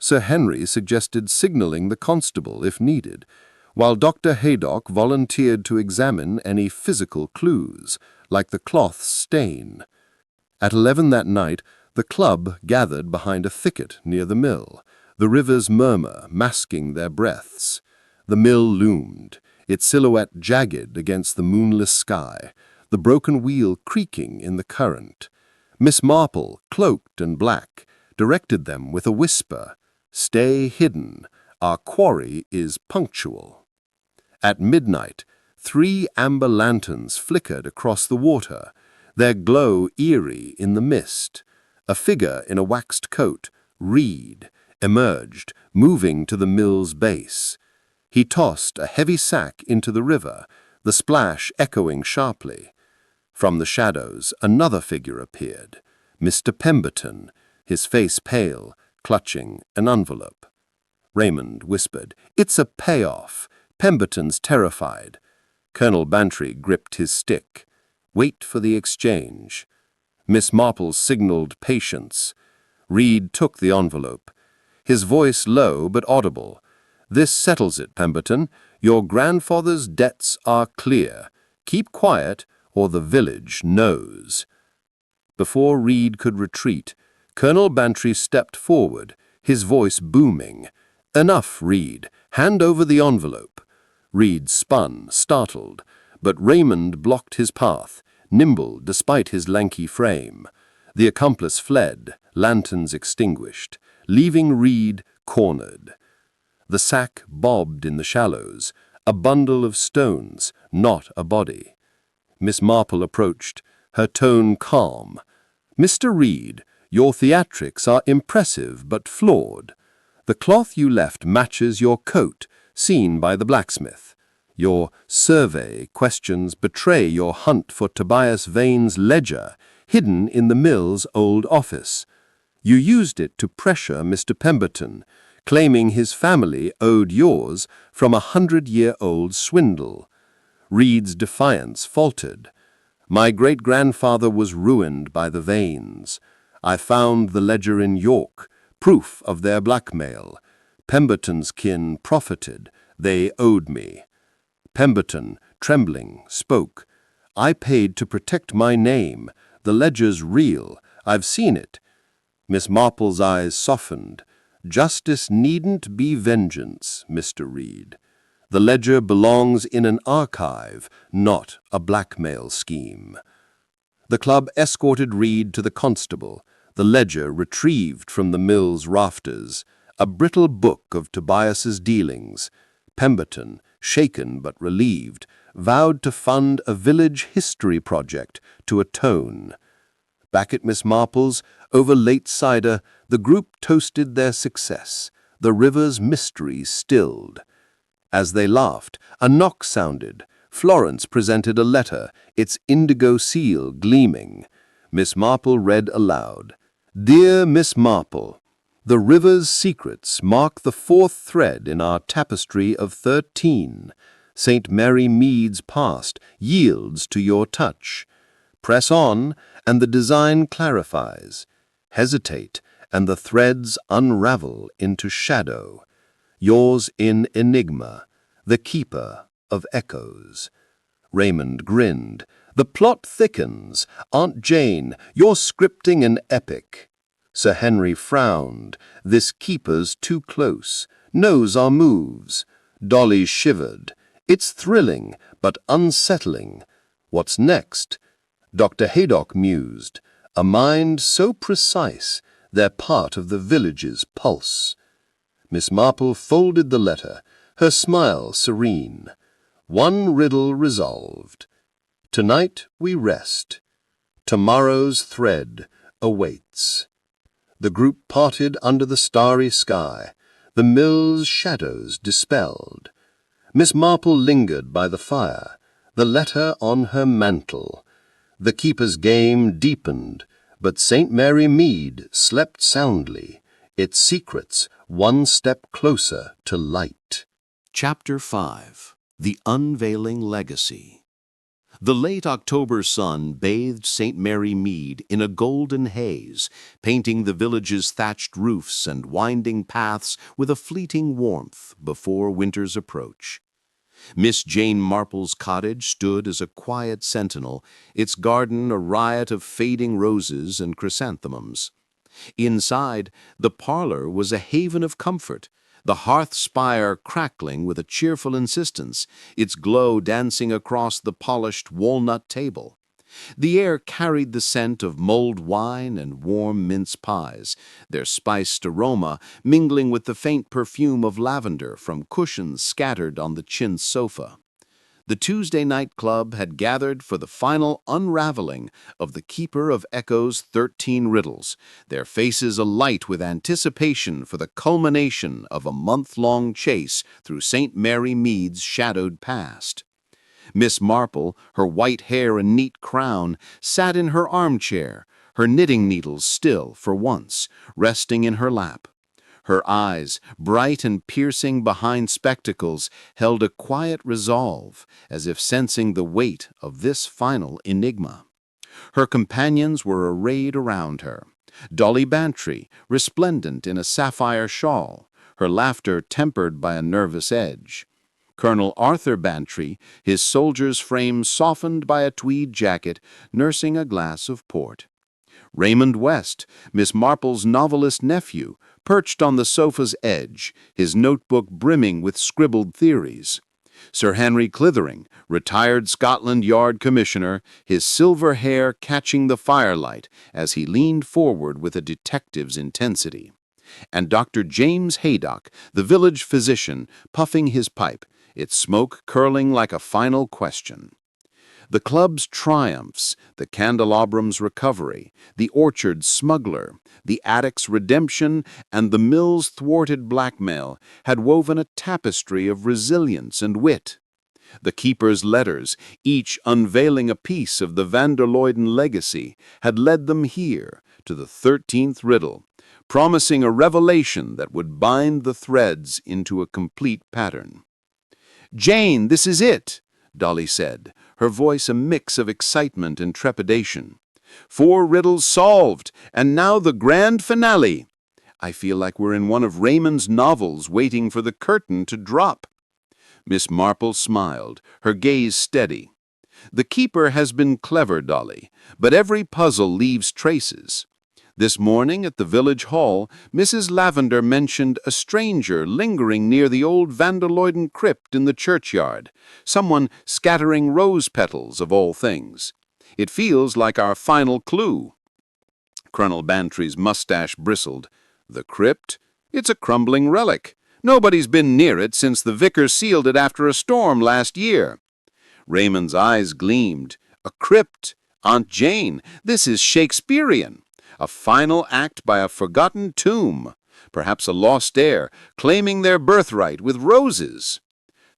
Sir Henry suggested signaling the constable if needed, while Dr. Haydock volunteered to examine any physical clues, like the cloth's stain. At 11 that night, the club gathered behind a thicket near the mill, the river's murmur masking their breaths. The mill loomed, its silhouette jagged against the moonless sky, the broken wheel creaking in the current. Miss Marple, cloaked and black, directed them with a whisper, "Stay hidden. Our quarry is punctual." At midnight, 3 amber lanterns flickered across the water, their glow eerie in the mist. A figure in a waxed coat, Reed, emerged, moving to the mill's base. He tossed a heavy sack into the river, the splash echoing sharply. From the shadows, another figure appeared, Mr. Pemberton, his face pale, clutching an envelope. Raymond whispered, "It's a payoff. Pemberton's terrified." Colonel Bantry gripped his stick. "Wait for the exchange." Miss Marple signaled patience. Reed took the envelope, his voice low but audible. "This settles it, Pemberton. Your grandfather's debts are clear. Keep quiet, or the village knows." Before Reed could retreat, Colonel Bantry stepped forward, his voice booming. "Enough, Reed. Hand over the envelope." Reed spun, startled, but Raymond blocked his path, nimble despite his lanky frame. The accomplice fled, lanterns extinguished, leaving Reed cornered. The sack bobbed in the shallows, a bundle of stones, not a body. Miss Marple approached, her tone calm. "Mr. Reed, your theatrics are impressive but flawed. The cloth you left matches your coat, seen by the blacksmith. Your survey questions betray your hunt for Tobias Vane's ledger, hidden in the mill's old office. You used it to pressure Mr. Pemberton, claiming his family owed yours from a 100-year-old swindle. Reed's defiance faltered. My great-grandfather was ruined by the Vanes. I found the ledger in York, proof of their blackmail. Pemberton's kin profited. They owed me. Pemberton, trembling, spoke. I paid to protect my name. The ledger's real. I've seen it. Miss Marple's eyes softened. Justice needn't be vengeance, Mr. Reed. The ledger belongs in an archive, not a blackmail scheme. The club escorted Reed to the constable, the ledger retrieved from the mill's rafters, a brittle book of Tobias's dealings. Pemberton, shaken but relieved, vowed to fund a village history project to atone. Back at Miss Marple's, over late cider, the group toasted their success, the river's mysteries stilled. As they laughed, a knock sounded. Florence presented a letter, its indigo seal gleaming. Miss Marple read aloud, "Dear Miss Marple, the river's secrets mark the fourth thread in our tapestry of 13. St. Mary Mead's past yields to your touch. Press on, and the design clarifies. Hesitate, and the threads unravel into shadow. Yours in enigma, the keeper of echoes." Raymond grinned. "The plot thickens. Aunt Jane, you're scripting an epic." Sir Henry frowned. "This keeper's too close. Knows our moves." Dolly shivered. "It's thrilling, but unsettling. What's next?" Dr. Haydock mused. "A mind so precise, they're part of the village's pulse." Miss Marple folded the letter, her smile serene. One riddle resolved. Tonight we rest. Tomorrow's thread awaits. The group parted under the starry sky, the mill's shadows dispelled. Miss Marple lingered by the fire, the letter on her mantle. The keeper's game deepened, but St. Mary Mead slept soundly, its secrets one step closer to light. Chapter 5. The Unveiling Legacy. The late October sun bathed St. Mary Mead in a golden haze, painting the village's thatched roofs and winding paths with a fleeting warmth before winter's approach. Miss Jane Marple's cottage stood as a quiet sentinel, its garden a riot of fading roses and chrysanthemums. Inside, the parlor was a haven of comfort, the hearth spire crackling with a cheerful insistence, its glow dancing across the polished walnut table. The air carried the scent of mulled wine and warm mince pies, their spiced aroma mingling with the faint perfume of lavender from cushions scattered on the chintz sofa. The Tuesday night club had gathered for the final unraveling of the Keeper of Echoes' 13 riddles, their faces alight with anticipation for the culmination of a month-long chase through St. Mary Mead's shadowed past. Miss Marple, her white hair a neat crown, sat in her armchair, her knitting needles still for once, resting in her lap. Her eyes, bright and piercing behind spectacles, held a quiet resolve, as if sensing the weight of this final enigma. Her companions were arrayed around her. Dolly Bantry, resplendent in a sapphire shawl, her laughter tempered by a nervous edge. Colonel Arthur Bantry, his soldier's frame softened by a tweed jacket, nursing a glass of port. Raymond West, Miss Marple's novelist nephew, perched on the sofa's edge, his notebook brimming with scribbled theories. Sir Henry Clithering, retired Scotland Yard commissioner, his silver hair catching the firelight as he leaned forward with a detective's intensity. And Dr. James Haydock, the village physician, puffing his pipe, its smoke curling like a final question. The club's triumphs, the candelabram's recovery, the orchard's smuggler, the attic's redemption, and the mill's thwarted blackmail had woven a tapestry of resilience and wit. The keeper's letters, each unveiling a piece of the Van der Luyden legacy, had led them here to the 13th riddle, promising a revelation that would bind the threads into a complete pattern. "Jane, this is it," Dolly said, her voice a mix of excitement and trepidation. "4 riddles solved, and now the grand finale. I feel like we're in one of Raymond's novels waiting for the curtain to drop." Miss Marple smiled, her gaze steady. "The keeper has been clever, Dolly, but every puzzle leaves traces. This morning at the village hall, Mrs. Lavender mentioned a stranger lingering near the old Van der Luyden crypt in the churchyard, someone scattering rose petals of all things. It feels like our final clue. Colonel Bantry's mustache bristled. The crypt? It's a crumbling relic. Nobody's been near it since the vicar sealed it after a storm last year. Raymond's eyes gleamed. A crypt? Aunt Jane, this is Shakespearean. A final act by a forgotten tomb. Perhaps a lost heir, claiming their birthright with roses.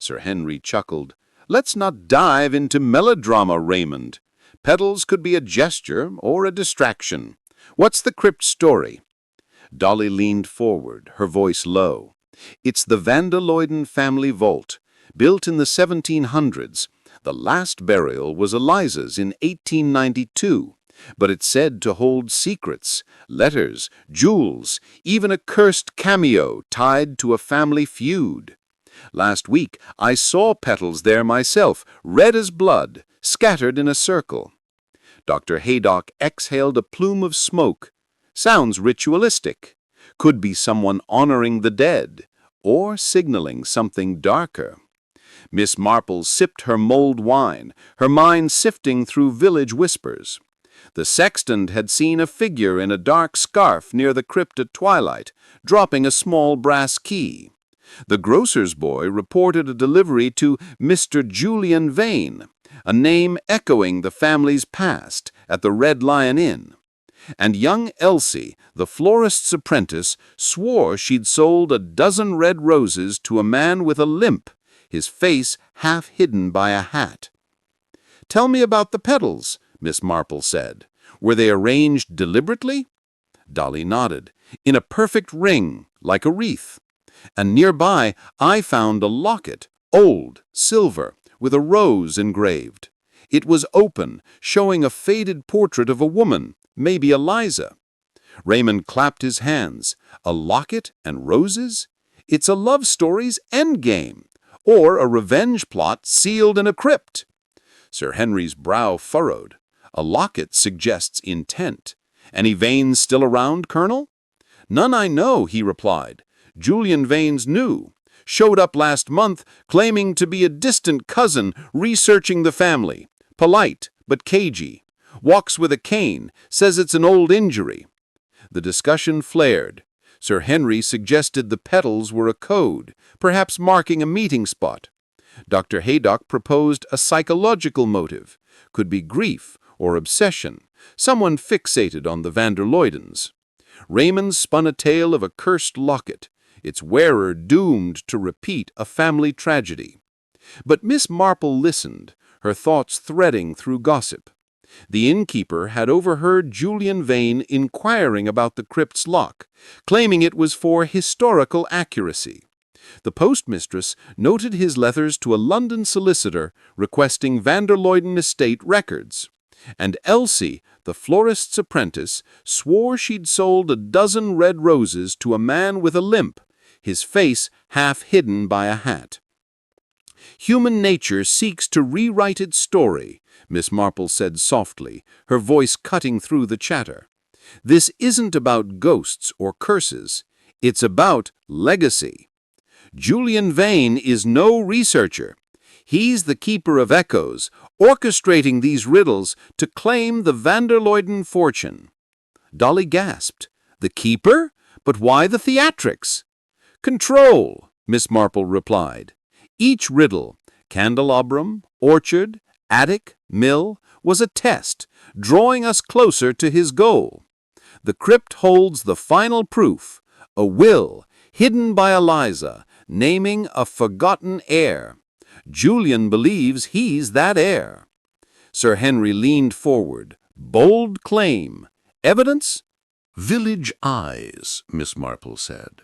Sir Henry chuckled. Let's not dive into melodrama, Raymond. Petals could be a gesture or a distraction. What's the crypt story? Dolly leaned forward, her voice low. It's the Van der Luyden family vault, built in the 1700s. The last burial was Eliza's in 1892, but it's said to hold secrets, letters, jewels, even a cursed cameo tied to a family feud. Last week I saw petals there myself, red as blood, scattered in a circle. Dr. Haydock exhaled a plume of smoke. Sounds ritualistic. Could be someone honoring the dead, or signaling something darker. Miss Marple sipped her mulled wine, her mind sifting through village whispers. The sexton had seen a figure in a dark scarf near the crypt at twilight, dropping a small brass key. The grocer's boy reported a delivery to Mr. Julian Vane, a name echoing the family's past at the Red Lion Inn. And young Elsie, the florist's apprentice, swore she'd sold a dozen red roses to a man with a limp, his face half hidden by a hat. "Tell me about the petals," Miss Marple said. "Were they arranged deliberately?" Dolly nodded. "In a perfect ring, like a wreath. And nearby I found a locket, old, silver, with a rose engraved. It was open, showing a faded portrait of a woman, maybe Eliza." Raymond clapped his hands. "A locket and roses? It's a love story's endgame, or a revenge plot sealed in a crypt." Sir Henry's brow furrowed. "A locket suggests intent. Any Vanes still around, Colonel?" "None I know," he replied. "Julian Vane's new. Showed up last month, claiming to be a distant cousin researching the family. Polite, but cagey. Walks with a cane, says it's an old injury." The discussion flared. Sir Henry suggested the petals were a code, perhaps marking a meeting spot. Dr. Haydock proposed a psychological motive. Could be grief or obsession, someone fixated on the Van der Luydens. Raymond spun a tale of a cursed locket, its wearer doomed to repeat a family tragedy. But Miss Marple listened, her thoughts threading through gossip. The innkeeper had overheard Julian Vane inquiring about the crypt's lock, claiming it was for historical accuracy. The postmistress noted his letters to a London solicitor requesting Van der Luyden estate records. And Elsie, the florist's apprentice, swore she'd sold a dozen red roses to a man with a limp, his face half hidden by a hat. "Human nature seeks to rewrite its story," Miss Marple said softly, her voice cutting through the chatter. "This isn't about ghosts or curses. It's about legacy. Julian Vane is no researcher. He's the keeper of echoes, orchestrating these riddles to claim the Van der Luyden fortune." Dolly gasped. "The keeper? But why the theatrics?" "Control," Miss Marple replied. "Each riddle, candelabrum, orchard, attic, mill, was a test, drawing us closer to his goal. The crypt holds the final proof, a will, hidden by Eliza, naming a forgotten heir. Julian believes he's that heir." Sir Henry leaned forward. "Bold claim. Evidence?" "Village eyes," Miss Marple said.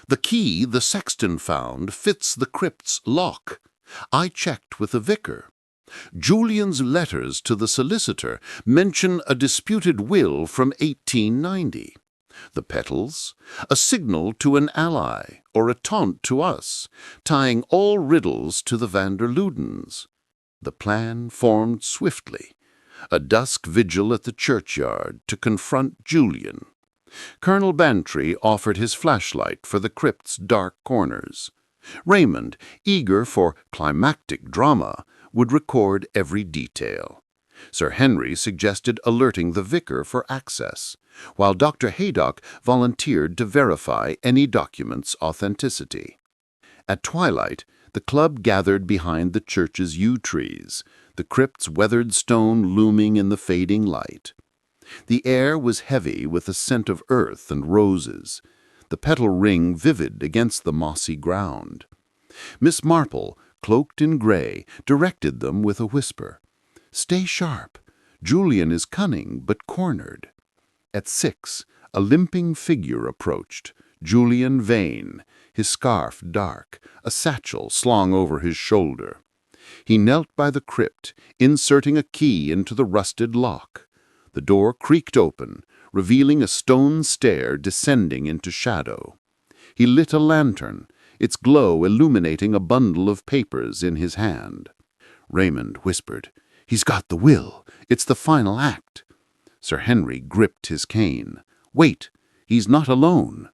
"The key the sexton found fits the crypt's lock. I checked with the vicar. Julian's letters to the solicitor mention a disputed will from 1890. The petals, a signal to an ally or a taunt to us, tying all riddles to the Van der Luydens. The plan formed swiftly, a dusk vigil at the churchyard to confront Julian. Colonel Bantry offered his flashlight for the crypt's dark corners. Raymond, eager for climactic drama, would record every detail. Sir Henry suggested alerting the vicar for access, while Dr. Haydock volunteered to verify any document's authenticity. At twilight, the club gathered behind the church's yew trees, the crypt's weathered stone looming in the fading light. The air was heavy with the scent of earth and roses, the petal ring vivid against the mossy ground. Miss Marple, cloaked in gray, directed them with a whisper. "Stay sharp. Julian is cunning but cornered." At 6, a limping figure approached, Julian Vane, his scarf dark, a satchel slung over his shoulder. He knelt by the crypt, inserting a key into the rusted lock. The door creaked open, revealing a stone stair descending into shadow. He lit a lantern, its glow illuminating a bundle of papers in his hand. Raymond whispered, "He's got the will. It's the final act." Sir Henry gripped his cane. "Wait, he's not alone."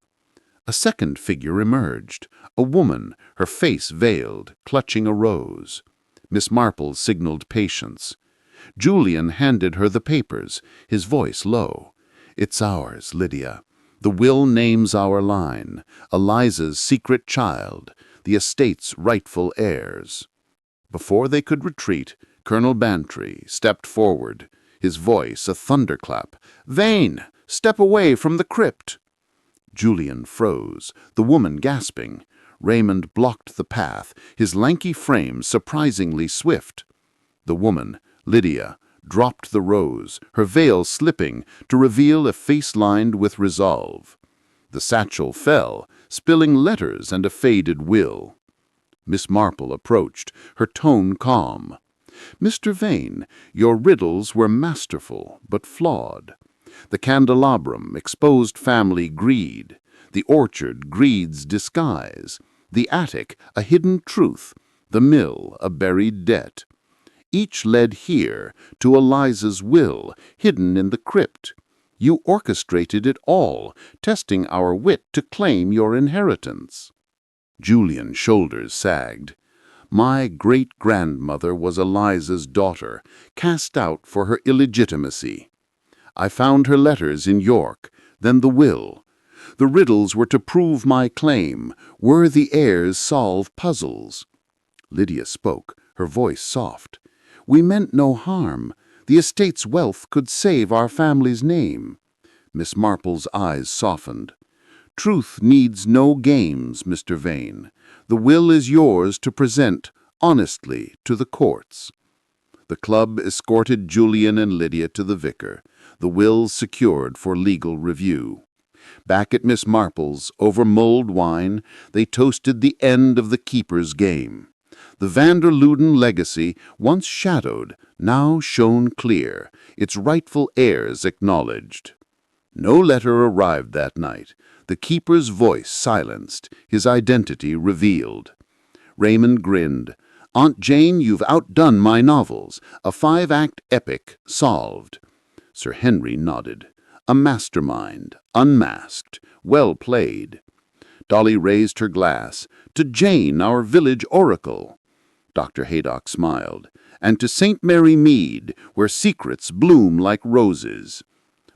A second figure emerged, a woman, her face veiled, clutching a rose. Miss Marple signaled patience. Julian handed her the papers, his voice low. "It's ours, Lydia. The will names our line, Eliza's secret child, the estate's rightful heirs." Before they could retreat, Colonel Bantry stepped forward, his voice a thunderclap. "Vane, step away from the crypt." Julian froze, the woman gasping. Raymond blocked the path, his lanky frame surprisingly swift. The woman, Lydia, dropped the rose, her veil slipping to reveal a face lined with resolve. The satchel fell, spilling letters and a faded will. Miss Marple approached, her tone calm. "Mr. Vane, your riddles were masterful, but flawed. The candelabrum exposed family greed, the orchard greed's disguise, the attic a hidden truth, the mill a buried debt. Each led here to Eliza's will, hidden in the crypt. You orchestrated it all, testing our wit to claim your inheritance." Julian's shoulders sagged. "My great-grandmother was Eliza's daughter, cast out for her illegitimacy. I found her letters in York, then the will. The riddles were to prove my claim, worthy heirs solve puzzles." Lydia spoke, her voice soft. "We meant no harm. The estate's wealth could save our family's name." Miss Marple's eyes softened. "Truth needs no games, Mr. Vane. The will is yours to present, honestly, to the courts." The club escorted Julian and Lydia to the vicar, the will secured for legal review. Back at Miss Marple's, over mulled wine, they toasted the end of the keeper's game. The Van der Luden legacy, once shadowed, now shone clear, its rightful heirs acknowledged. No letter arrived that night, the keeper's voice silenced, his identity revealed. Raymond grinned. "Aunt Jane, you've outdone my novels. A 5-act epic solved." Sir Henry nodded. "A mastermind, unmasked, well played." Dolly raised her glass. "To Jane, our village oracle." Dr. Haydock smiled. "And to St. Mary Mead, where secrets bloom like roses."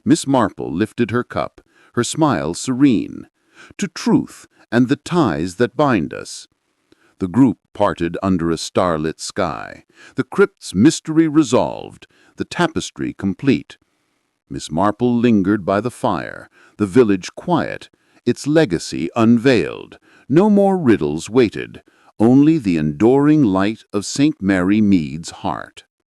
Miss Marple lifted her cup, her smile serene. "To truth and the ties that bind us." The group parted under a starlit sky, the crypt's mystery resolved, the tapestry complete. Miss Marple lingered by the fire, the village quiet, its legacy unveiled. No more riddles waited, only the enduring light of St. Mary Mead's heart.